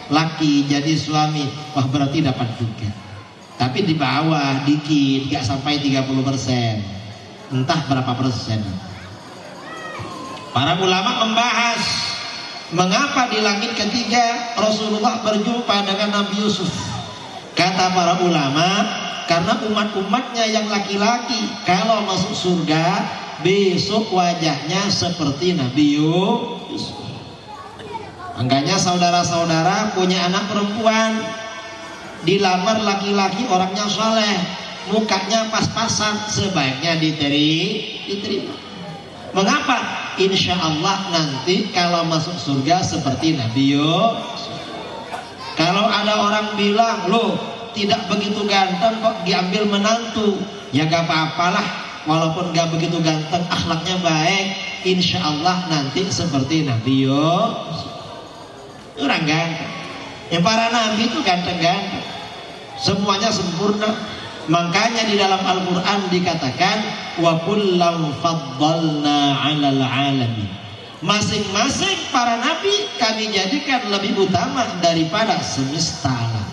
laki jadi suami. Wah, berarti dapat juga. Tapi di bawah dikit, gak sampai 30%. Entah berapa persen. Para ulama membahas mengapa di langit ketiga Rasulullah berjumpa dengan Nabi Yusuf. Kata para ulama, karena umat-umatnya yang laki-laki kalau masuk surga besok wajahnya seperti Nabi Yusuf. Makanya saudara-saudara punya anak perempuan, dilamar laki-laki orangnya soleh, mukanya pas-pasan, sebaiknya diterima. Mengapa? Insya Allah nanti kalau masuk surga seperti Nabi Yusuf. Kalau ada orang bilang, loh tidak begitu ganteng kok diambil menantu, ya gak apa-apalah, walaupun gak begitu ganteng, akhlaknya baik, insya Allah nanti seperti Nabi Yusuf. Orang ganteng. Yang para nabi itu ganteng-ganteng, semuanya sempurna. Makanya di dalam Al-Quran dikatakan, wa kullam faddalna 'alal 'alamin. Masing-masing para nabi kami jadikan lebih utama daripada semesta alam.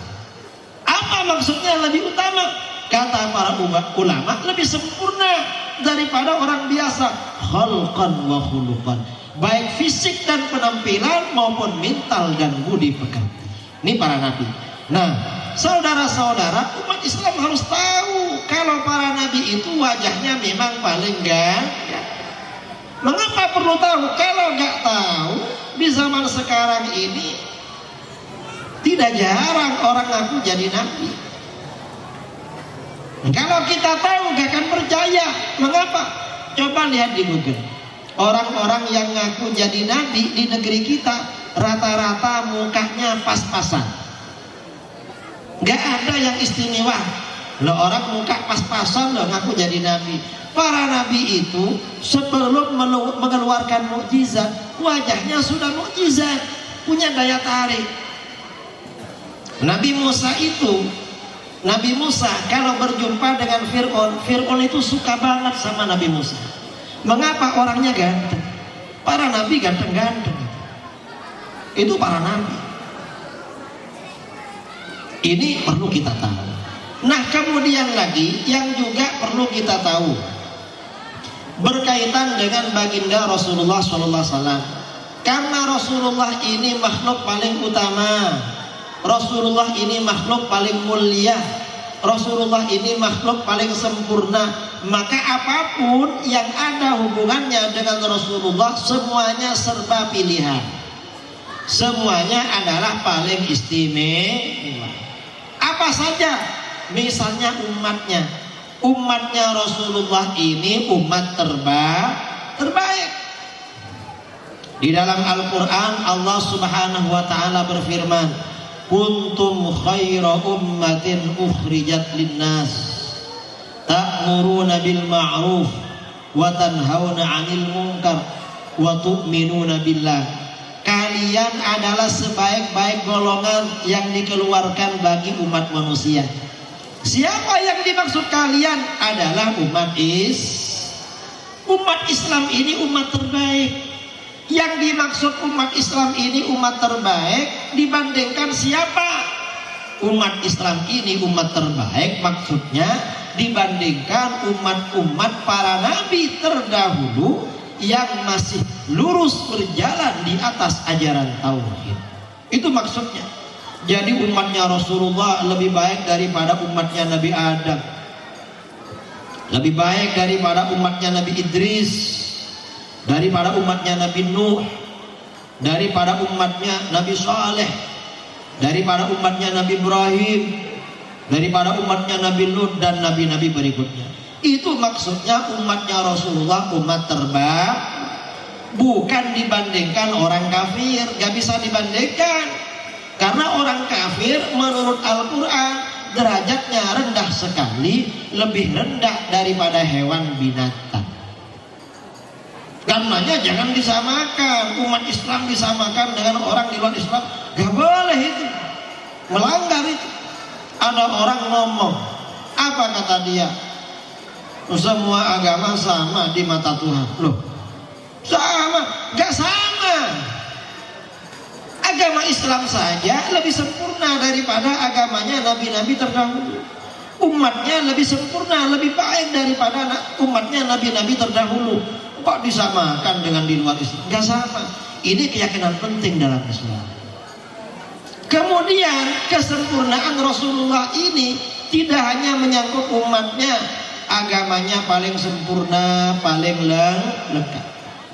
Apa maksudnya lebih utama? Kata para ulama, lebih sempurna daripada orang biasa, khalqan wa khuluqan, baik fisik dan penampilan maupun mental dan budi pekerti. Ini para nabi. Nah, saudara-saudara, umat Islam harus tahu kalau para nabi itu wajahnya memang paling ganteng. Mengapa perlu tahu? Kalau nggak tahu, di zaman sekarang ini tidak jarang orang ngaku jadi nabi. Kalau kita tahu gak akan percaya. Mengapa? Coba lihat di Google. Orang-orang yang ngaku jadi nabi di negeri kita rata-rata mukanya pas-pasan. Gak ada yang istimewa. Loh, orang muka pas-pasan loh ngaku jadi nabi. Para nabi itu sebelum mengeluarkan mukjizat, wajahnya sudah mukjizat, punya daya tarik. Nabi Musa kalau berjumpa dengan Fir'aun itu suka banget sama Nabi Musa. Mengapa? Orangnya ganteng. Para nabi ganteng-ganteng. Itu para nabi. Ini perlu kita tahu. Nah, kemudian lagi yang juga perlu kita tahu berkaitan dengan baginda Rasulullah SAW. Karena Rasulullah ini makhluk paling utama, Rasulullah ini makhluk paling mulia, Rasulullah ini makhluk paling sempurna, maka apapun yang ada hubungannya dengan Rasulullah semuanya serba pilihan, semuanya adalah paling istimewa. Apa saja, misalnya umatnya Rasulullah ini umat terbaik. Di dalam Al-Quran Allah Subhanahu wa ta'ala berfirman, kuntum khaira ummatin ukhrijat linnas ta'muruna bil ma'ruf wa tanhauna 'anil munkar wa tu'minuna billah. Kalian adalah sebaik-baik golongan yang dikeluarkan bagi umat manusia. Siapa yang dimaksud kalian? Adalah umat Islam ini umat terbaik. Yang dimaksud umat Islam ini umat terbaik dibandingkan siapa? Umat Islam ini umat terbaik maksudnya dibandingkan umat-umat para nabi terdahulu yang masih lurus berjalan di atas ajaran tauhid. Itu maksudnya. Jadi umatnya Rasulullah lebih baik daripada umatnya Nabi Adam, lebih baik daripada umatnya Nabi Idris, daripada umatnya Nabi Nuh, daripada umatnya Nabi Saleh, daripada umatnya Nabi Ibrahim, daripada umatnya Nabi Lut dan nabi-nabi berikutnya. Itu maksudnya umatnya Rasulullah umat terbaik, bukan dibandingkan orang kafir. Gak bisa dibandingkan, karena orang kafir menurut Al-Quran derajatnya rendah sekali, lebih rendah daripada hewan binatang. Karenanya jangan disamakan umat Islam disamakan dengan orang di luar Islam. Gak boleh itu, melanggar itu. Ada orang ngomong, apa kata dia? Semua agama sama di mata Tuhan. Loh, sama? Gak sama. Agama Islam saja lebih sempurna daripada agamanya nabi-nabi terdahulu. Umatnya lebih sempurna, lebih baik daripada umatnya nabi-nabi terdahulu. Kok disamakan dengan di luar Islam? Gak sama. Ini keyakinan penting dalam Islam. Kemudian kesempurnaan Rasulullah ini tidak hanya menyangkut umatnya, agamanya paling sempurna, paling lengkap.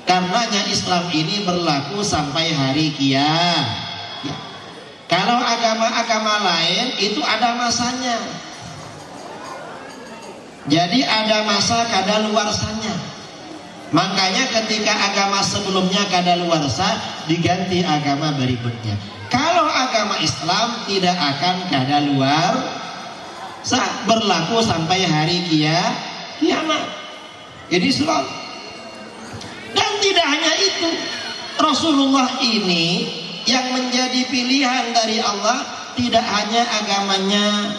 Karenanya Islam ini berlaku sampai hari kiamat. Ya. Kalau agama-agama lain itu ada masanya. Jadi ada masa kadaluarsanya. Makanya ketika agama sebelumnya kadaluarsa diganti agama berikutnya. Kalau agama Islam tidak akan kadaluarsa, berlaku sampai hari kiamat. Jadi Islam. Dan tidak hanya itu, Rasulullah ini yang menjadi pilihan dari Allah tidak hanya agamanya.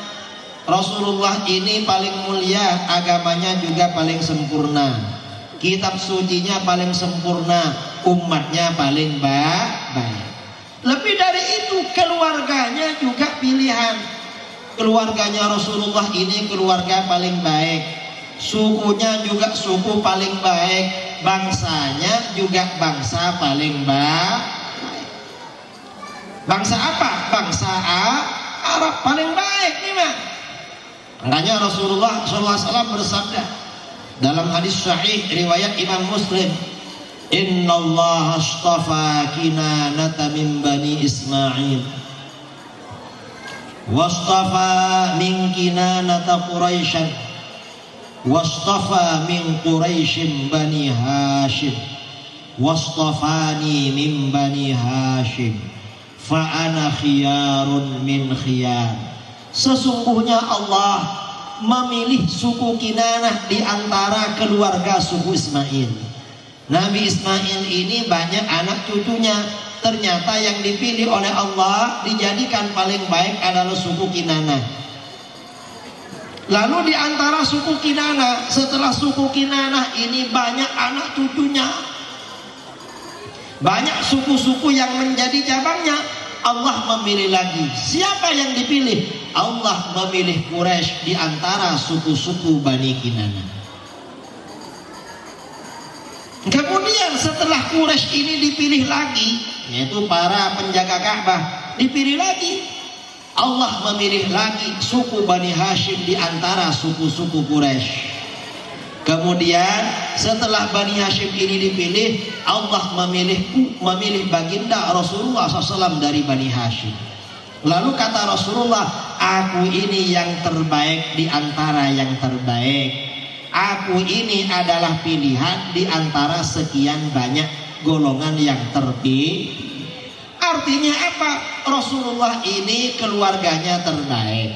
Rasulullah ini paling mulia, agamanya juga paling sempurna. Kitab sucinya paling sempurna, umatnya paling baik. Lebih dari itu, keluarganya juga pilihan. Keluarganya Rasulullah ini keluarga paling baik, sukunya juga suku paling baik, bangsanya juga bangsa paling baik. Bangsa apa? Bangsa Arab paling baik nih mah. Makanya Rasulullah SAW bersabda dalam hadis sahih riwayat Imam Muslim, Innallaha astafa Kinanata min bani Ismail wastafa min Kinanata Quraisyan wastafa min Quraisyin bani Hashim wastafani min bani Hashim fa ana khiyarun min khiyar. Sesungguhnya Allah memilih suku Kinanah di antara keluarga suku Ismail. Nabi Ismail ini banyak anak cucunya. Ternyata yang dipilih oleh Allah dijadikan paling baik adalah suku Kinanah. Lalu di antara suku Kinanah, setelah suku Kinanah ini banyak anak cucunya, banyak suku-suku yang menjadi cabangnya. Allah memilih lagi. Siapa yang dipilih? Allah memilih Quraisy di antara suku-suku Bani Kinanah. Kemudian setelah Quraisy ini dipilih lagi, yaitu para penjaga Ka'bah, dipilih lagi Allah memilih lagi suku Bani Hashim di antara suku-suku Quraisy. Kemudian setelah Bani Hashim ini dipilih, Allah memilih baginda Rasulullah SAW dari Bani Hashim. Lalu kata Rasulullah, aku ini yang terbaik di antara yang terbaik. Aku ini adalah pilihan di antara sekian banyak golongan yang terpilih. Artinya apa? Rasulullah ini keluarganya terbaik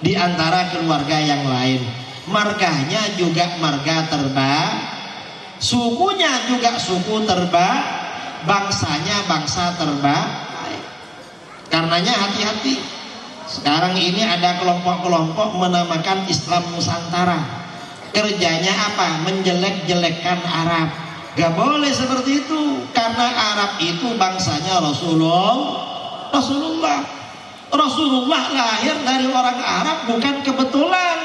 di antara keluarga yang lain. Marganya juga marga terbaik, sukunya juga suku terbaik, bangsanya bangsa terbaik. Karenanya hati-hati. Sekarang ini ada kelompok-kelompok menamakan Islam Nusantara. Kerjanya apa? Menjelek-jelekkan Arab. Gak boleh seperti itu, karena Arab itu bangsanya Rasulullah. Rasulullah lahir dari orang Arab bukan kebetulan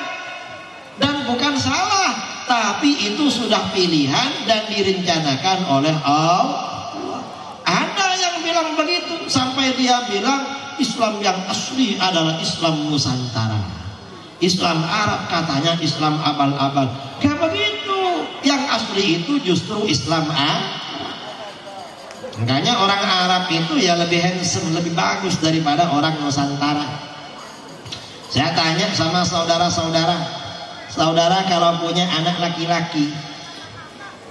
dan bukan salah, tapi itu sudah pilihan dan direncanakan oleh Allah. Ada yang bilang begitu, sampai dia bilang Islam yang asli adalah Islam Nusantara. Islam Arab katanya Islam abal-abal. Gak begitu. Yang asli itu justru Islam Arab. Makanya orang Arab itu ya lebih handsome, lebih bagus daripada orang Nusantara. Saya tanya sama saudara-saudara, saudara kalau punya anak laki-laki,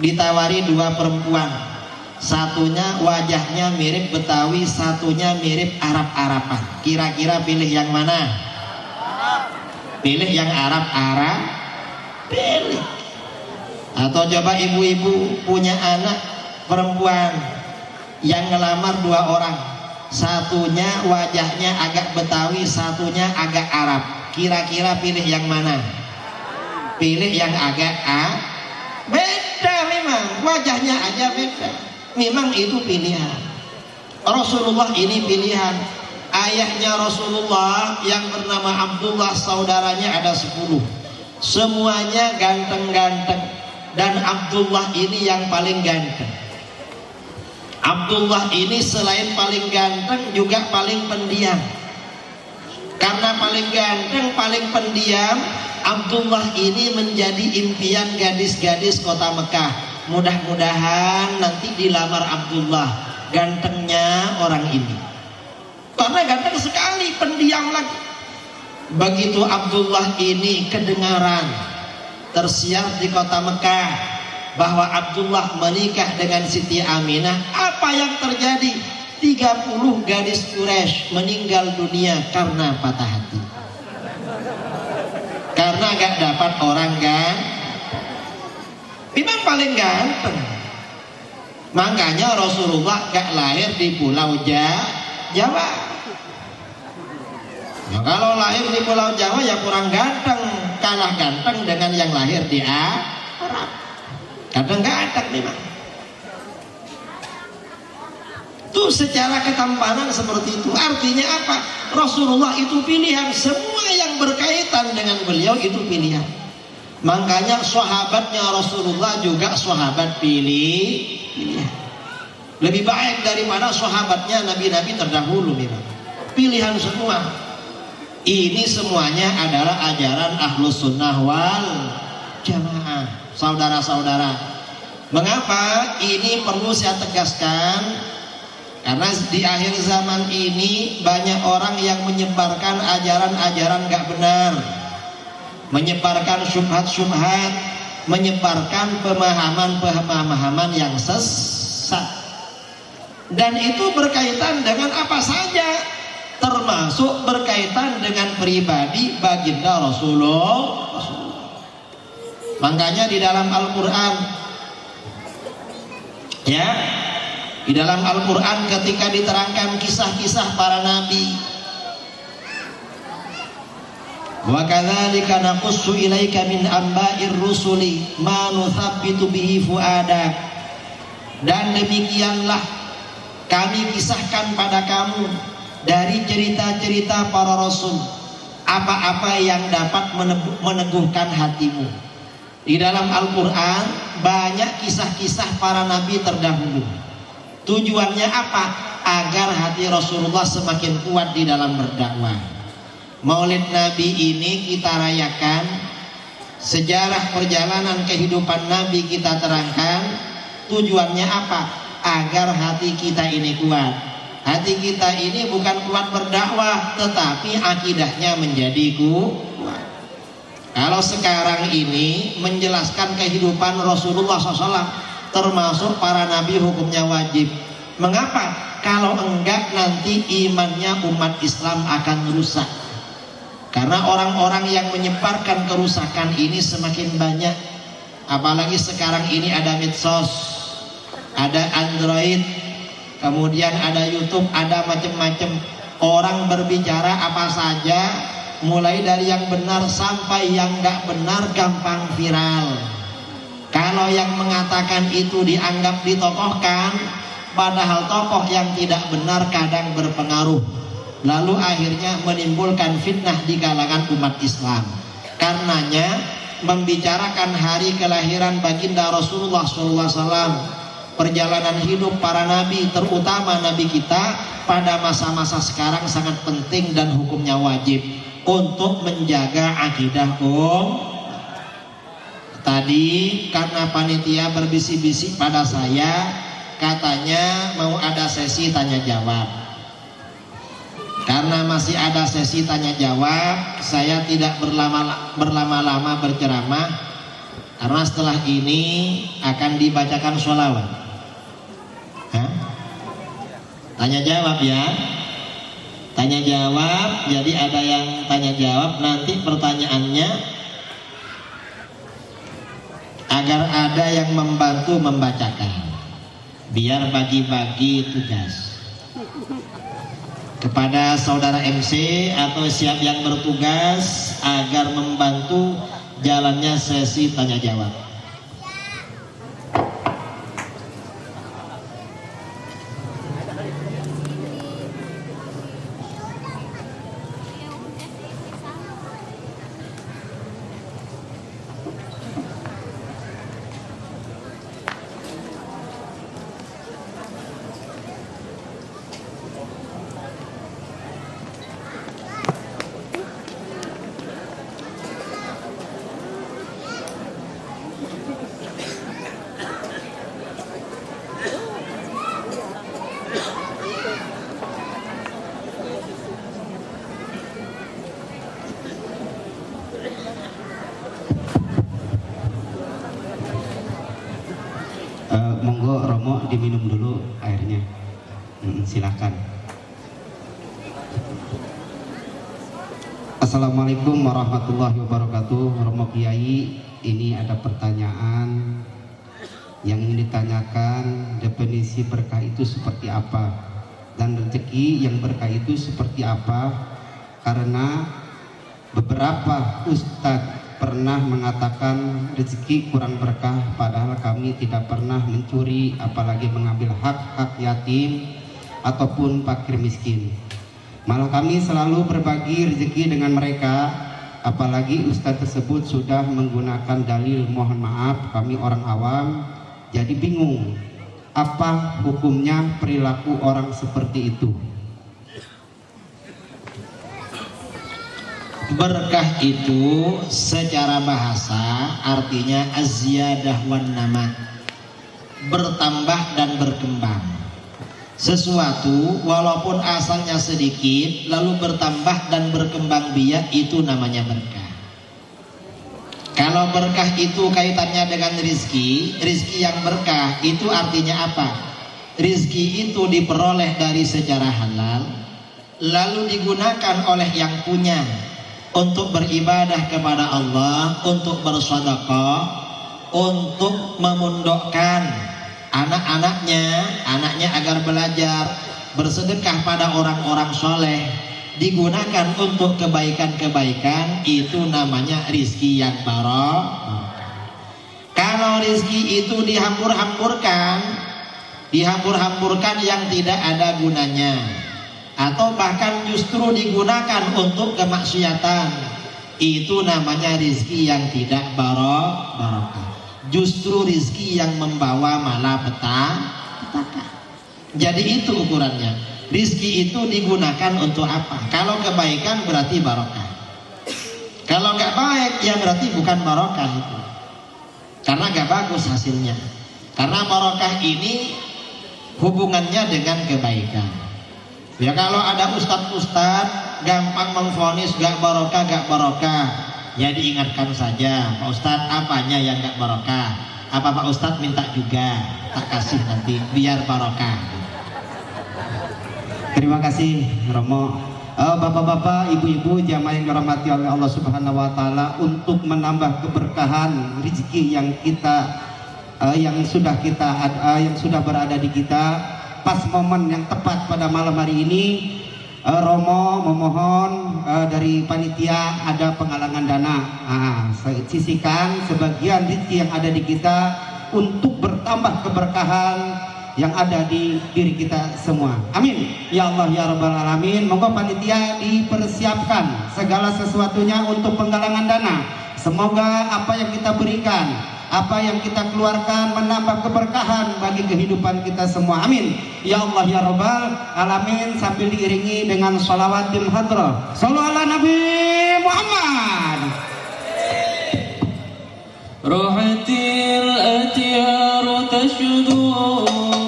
ditawari 2 perempuan, satunya wajahnya mirip Betawi, satunya mirip Arab-Araban, kira-kira pilih yang mana? Pilih yang Arab-Arab? Pilih. Atau coba ibu-ibu punya anak perempuan yang ngelamar 2 orang, satunya wajahnya agak Betawi, satunya agak Arab, kira-kira pilih yang mana? Pilih yang agak beda. Memang wajahnya aja beda, memang itu pilihan. Rasulullah ini pilihan. Ayahnya Rasulullah yang bernama Abdullah, saudaranya ada 10, semuanya ganteng-ganteng, dan Abdullah ini yang paling ganteng. Abdullah ini selain paling ganteng juga paling pendiam. Karena paling ganteng, paling pendiam, Abdullah ini menjadi impian gadis-gadis kota Mekah. Mudah-mudahan nanti dilamar Abdullah, gantengnya orang ini. Karena ganteng sekali, pendiam lagi. Begitu Abdullah ini kedengaran tersiar di kota Mekah bahwa Abdullah menikah dengan Siti Aminah, apa yang terjadi? 30 gadis Quraisy meninggal dunia karena patah hati, karena gak dapat orang memang paling ganteng. Makanya Rasulullah gak lahir di Pulau Jawa. Ya, kalau lahir di Pulau Jawa ya kurang ganteng, kalah ganteng dengan yang lahir di Arab. Kadang ganteng memang. Itu secara ketampanan seperti itu. Artinya apa? Rasulullah itu pilihan. Semua yang berkaitan dengan beliau itu pilihan. Makanya sahabatnya Rasulullah juga sahabat pilihan. Lebih baik daripada sahabatnya nabi-nabi terdahulu memang. Pilihan semua. Ini semuanya adalah ajaran Ahlus Sunnah wal Jamaah. Saudara-saudara, mengapa ini perlu saya tegaskan? Karena di akhir zaman ini banyak orang yang menyebarkan ajaran-ajaran gak benar, menyebarkan syubhat-syubhat, menyebarkan pemahaman-pemahaman yang sesat. Dan itu berkaitan dengan apa saja, termasuk berkaitan dengan pribadi baginda Rasulullah. Makanya di dalam Al-Quran, ya, di dalam Al-Quran ketika diterangkan kisah-kisah para nabi, wa kadzalika naqussu ilaika min amba'ir rusuli ma nuthabbitu bihi fuadak, dan demikianlah kami kisahkan pada kamu dari cerita-cerita para rasul apa-apa yang dapat meneguhkan hatimu. Di dalam Al-Quran banyak kisah-kisah para nabi terdahulu. Tujuannya apa? Agar hati Rasulullah semakin kuat di dalam berdakwah. Maulid Nabi ini kita rayakan, sejarah perjalanan kehidupan Nabi kita terangkan. Tujuannya apa? Agar hati kita ini kuat. Hati kita ini bukan kuat berdakwah, tetapi akidahnya menjadi kuat. Kalau sekarang ini menjelaskan kehidupan Rasulullah SAW, termasuk para nabi hukumnya wajib. Mengapa? Kalau enggak nanti imannya umat Islam akan rusak. Karena orang-orang yang menyebarkan kerusakan ini semakin banyak. Apalagi sekarang ini ada medsos, ada Android, kemudian ada YouTube, ada macam-macam. Orang berbicara apa saja, mulai dari yang benar sampai yang nggak benar gampang viral. Kalau yang mengatakan itu dianggap ditokohkan, padahal tokoh yang tidak benar kadang berpengaruh, lalu akhirnya menimbulkan fitnah di kalangan umat Islam. Karenanya membicarakan hari kelahiran baginda Rasulullah SAW, perjalanan hidup para nabi, terutama nabi kita pada masa-masa sekarang sangat penting dan hukumnya wajib untuk menjaga akidah Tadi karena panitia berbisik-bisik pada saya, katanya mau ada sesi tanya jawab. Karena masih ada sesi tanya jawab, saya tidak berlama-lama berceramah, karena setelah ini akan dibacakan sholawat. Tanya jawab ya, tanya jawab. Jadi ada yang tanya jawab, nanti pertanyaannya agar ada yang membantu membacakan, biar bagi-bagi tugas kepada saudara MC atau siap yang bertugas agar membantu jalannya sesi tanya jawab. Monggo Romo diminum dulu airnya. Silakan. Assalamualaikum warahmatullahi wabarakatuh. Romo Kiai, ini ada pertanyaan yang ingin ditanyakan. Definisi berkah itu seperti apa, dan rezeki yang berkah itu seperti apa? Karena beberapa ustadz pernah mengatakan rezeki kurang berkah, padahal kami tidak pernah mencuri, apalagi mengambil hak-hak yatim ataupun fakir miskin. Malah kami selalu berbagi rezeki dengan mereka, apalagi ustadz tersebut sudah menggunakan dalil mohon maaf, kami orang awam jadi bingung apa hukumnya perilaku orang seperti itu. Berkah itu secara bahasa artinya az-ziyadah wan nama, bertambah dan berkembang. Sesuatu walaupun asalnya sedikit lalu bertambah dan berkembang biak, itu namanya berkah. Kalau berkah itu kaitannya dengan rizki, rizki yang berkah itu artinya apa? Rizki itu diperoleh dari secara halal, lalu digunakan oleh yang punya untuk beribadah kepada Allah, untuk bersedekah, untuk memondokkan anaknya agar belajar, bersedekah pada orang-orang soleh, digunakan untuk kebaikan-kebaikan, itu namanya rizki yang barokah. Kalau rizki itu dihambur-hamburkan yang tidak ada gunanya, atau bahkan justru digunakan untuk kemaksiatan, itu namanya rizki yang tidak barokah. Justru rizki yang membawa malapetaka. Jadi itu ukurannya. Rizki itu digunakan untuk apa? Kalau kebaikan berarti barokah. Kalau nggak baik ya berarti bukan barokah itu. Karena nggak bagus hasilnya. Karena barokah ini hubungannya dengan kebaikan. Ya kalau ada ustadz gampang memvonis gak barokah, ya diingatkan saja, Pak Ustadz apanya yang gak barokah? Apa Pak Ustadz minta juga, tak kasih nanti biar barokah. Terima kasih Romo. Bapak-bapak, ibu-ibu, jamaah yang dirahmati oleh Allah Subhanahu wa taala, untuk menambah keberkahan rezeki yang kita yang sudah berada di kita, pas momen yang tepat pada malam hari ini, Romo memohon dari panitia ada penggalangan dana. Saya sisihkan sebagian rezeki yang ada di kita untuk bertambah keberkahan yang ada di diri kita semua. Amin. Ya Allah ya Rabbal Alamin. Moga panitia dipersiapkan segala sesuatunya untuk penggalangan dana. Semoga apa yang kita berikan, apa yang kita keluarkan menambah keberkahan bagi kehidupan kita semua. Amin. Ya Allah ya Rabbal Alamin. Sambil diiringi dengan sholawatil hadrah. Shallu ala Nabi Muhammad. Rahatil atyar tashdu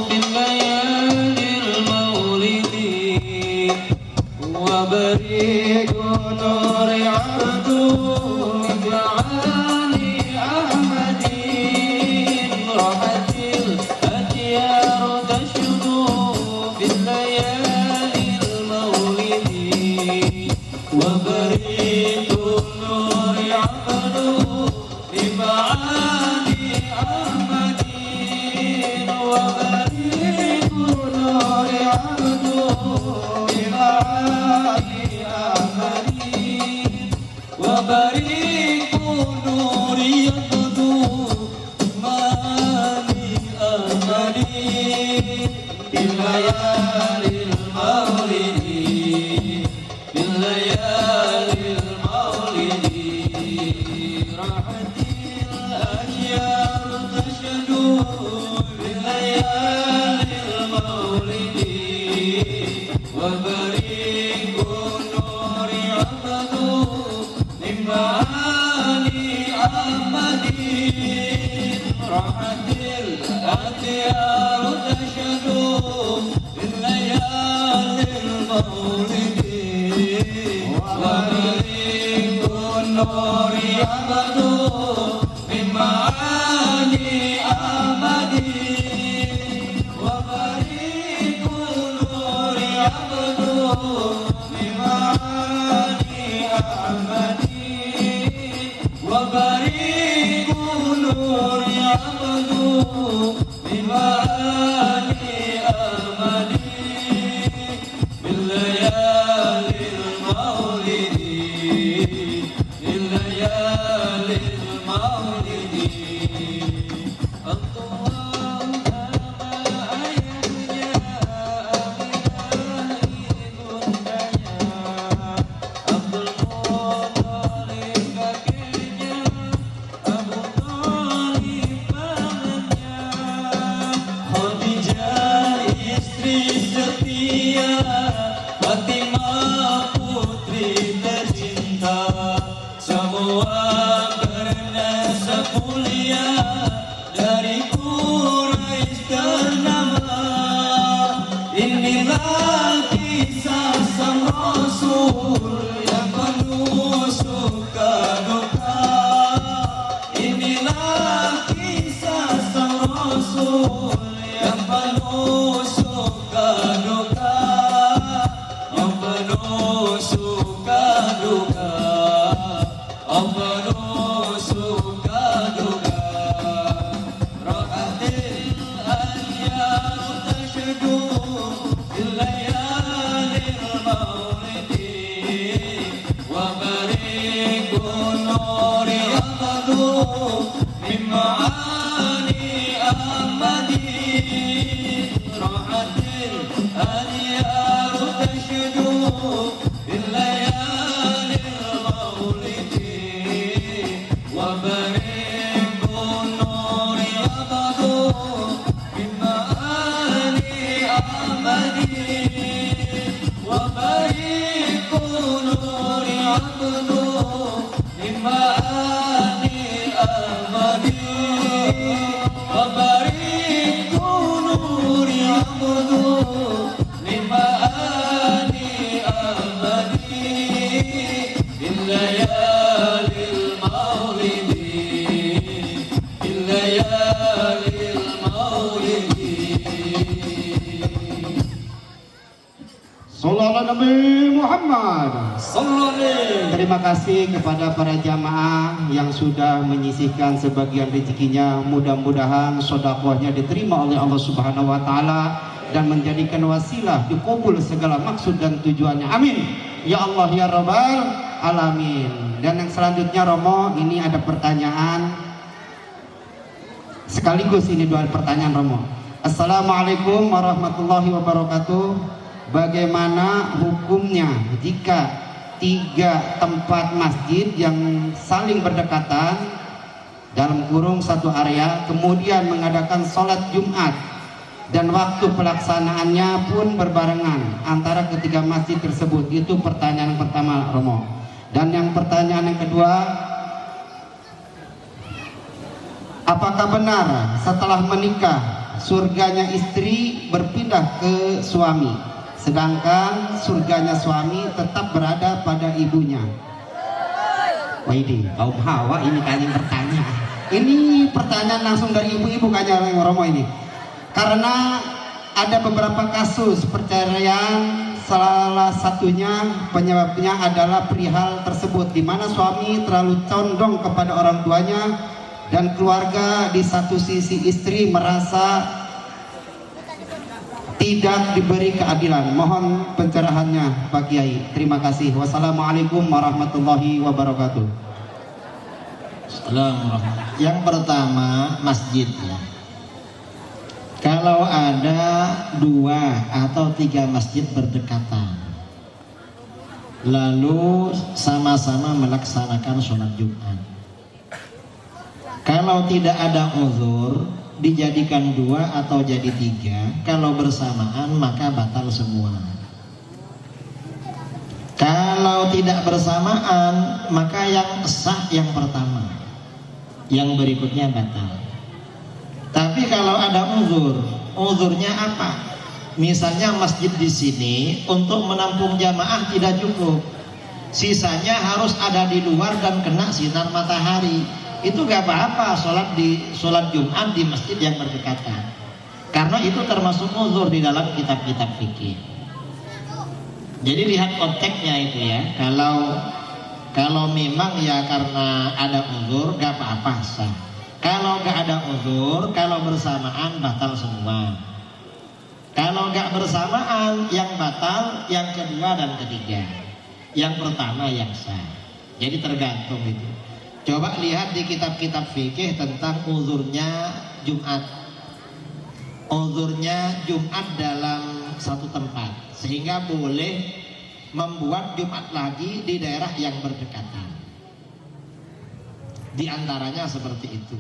fil layalil maulidi wa bariqun nuri abdu ma'ani ahmadin. Rahatil atyar tashdu fil layalil maulidi wa bariqun nuri abdu Bima'ani Ahmadin wa bariku nuri abdu Bima'ani Ahmadin wa bariku nuri abdu Bima'ani Ahmadin Bilayalil maulidi Bilayalil maulidi Nuri abadu bima'ani ahmadin wa bariku nuri abadu bima'ani ahmadin wa bariku nuri abadu bima'ani ahmadin bil layalil maulidi Ahmadi ala Nabi Muhammad. Sallallahu. Terima kasih kepada para jamaah yang sudah menyisihkan sebagian rezekinya. Mudah-mudahan sedekahnya diterima oleh Allah Subhanahu wa taala dan menjadikan wasilah dikabul segala maksud dan tujuannya. Amin. Ya Allah ya Rabbal alamin. Dan yang selanjutnya Romo, ini ada pertanyaan sekaligus ini dua pertanyaan Romo. Assalamualaikum warahmatullahi wabarakatuh. Bagaimana hukumnya jika 3 tempat masjid yang saling berdekatan dalam kurung satu area kemudian mengadakan sholat Jumat dan waktu pelaksanaannya pun berbarengan antara ketiga masjid tersebut? Itu pertanyaan pertama Romo. Dan yang pertanyaan yang kedua, apakah benar setelah menikah surganya istri berpindah ke suami, sedangkan surganya suami tetap berada pada ibunya? Wah ini kaum Hawa ini kalian bertanya. Ini pertanyaan langsung dari ibu-ibu kayaknya Romo ini. Karena ada beberapa kasus perceraian, salah satunya penyebabnya adalah perihal tersebut, di mana suami terlalu condong kepada orang tuanya dan keluarga. Di satu sisi istri merasa tidak diberi keadilan. Mohon pencerahannya Pak Kiai. Terima kasih. Wassalamualaikum warahmatullahi wabarakatuh. Assalamualaikum. Yang pertama masjid ya. Kalau ada 2 atau 3 masjid berdekatan, lalu sama-sama melaksanakan sholat Jumat, kalau tidak ada uzur dijadikan 2 atau jadi 3. Kalau bersamaan maka batal semua. Kalau tidak bersamaan maka yang sah yang pertama, yang berikutnya batal. Tapi kalau ada uzur, uzurnya apa? Misalnya masjid di sini untuk menampung jamaah tidak cukup, sisanya harus ada di luar dan kena sinar matahari. Itu gak apa-apa sholat Jumat di masjid yang berdekatan, karena itu termasuk uzur di dalam kitab-kitab fikih. Jadi lihat konteksnya itu ya. Kalau memang ya karena ada uzur gak apa-apa sah. Kalau gak ada uzur, kalau bersamaan batal semua. Kalau gak bersamaan, yang batal yang kedua dan ketiga. Yang pertama yang sah. Jadi tergantung itu. Coba lihat di kitab-kitab fikih tentang uzurnya Jumat. Uzurnya Jumat dalam satu tempat, sehingga boleh membuat Jumat lagi di daerah yang berdekatan. Di antaranya seperti itu.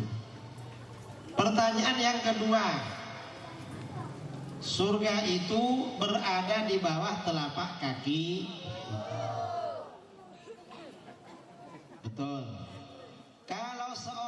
Pertanyaan yang kedua, surga itu berada di bawah telapak kaki. Betul. Kalau seorang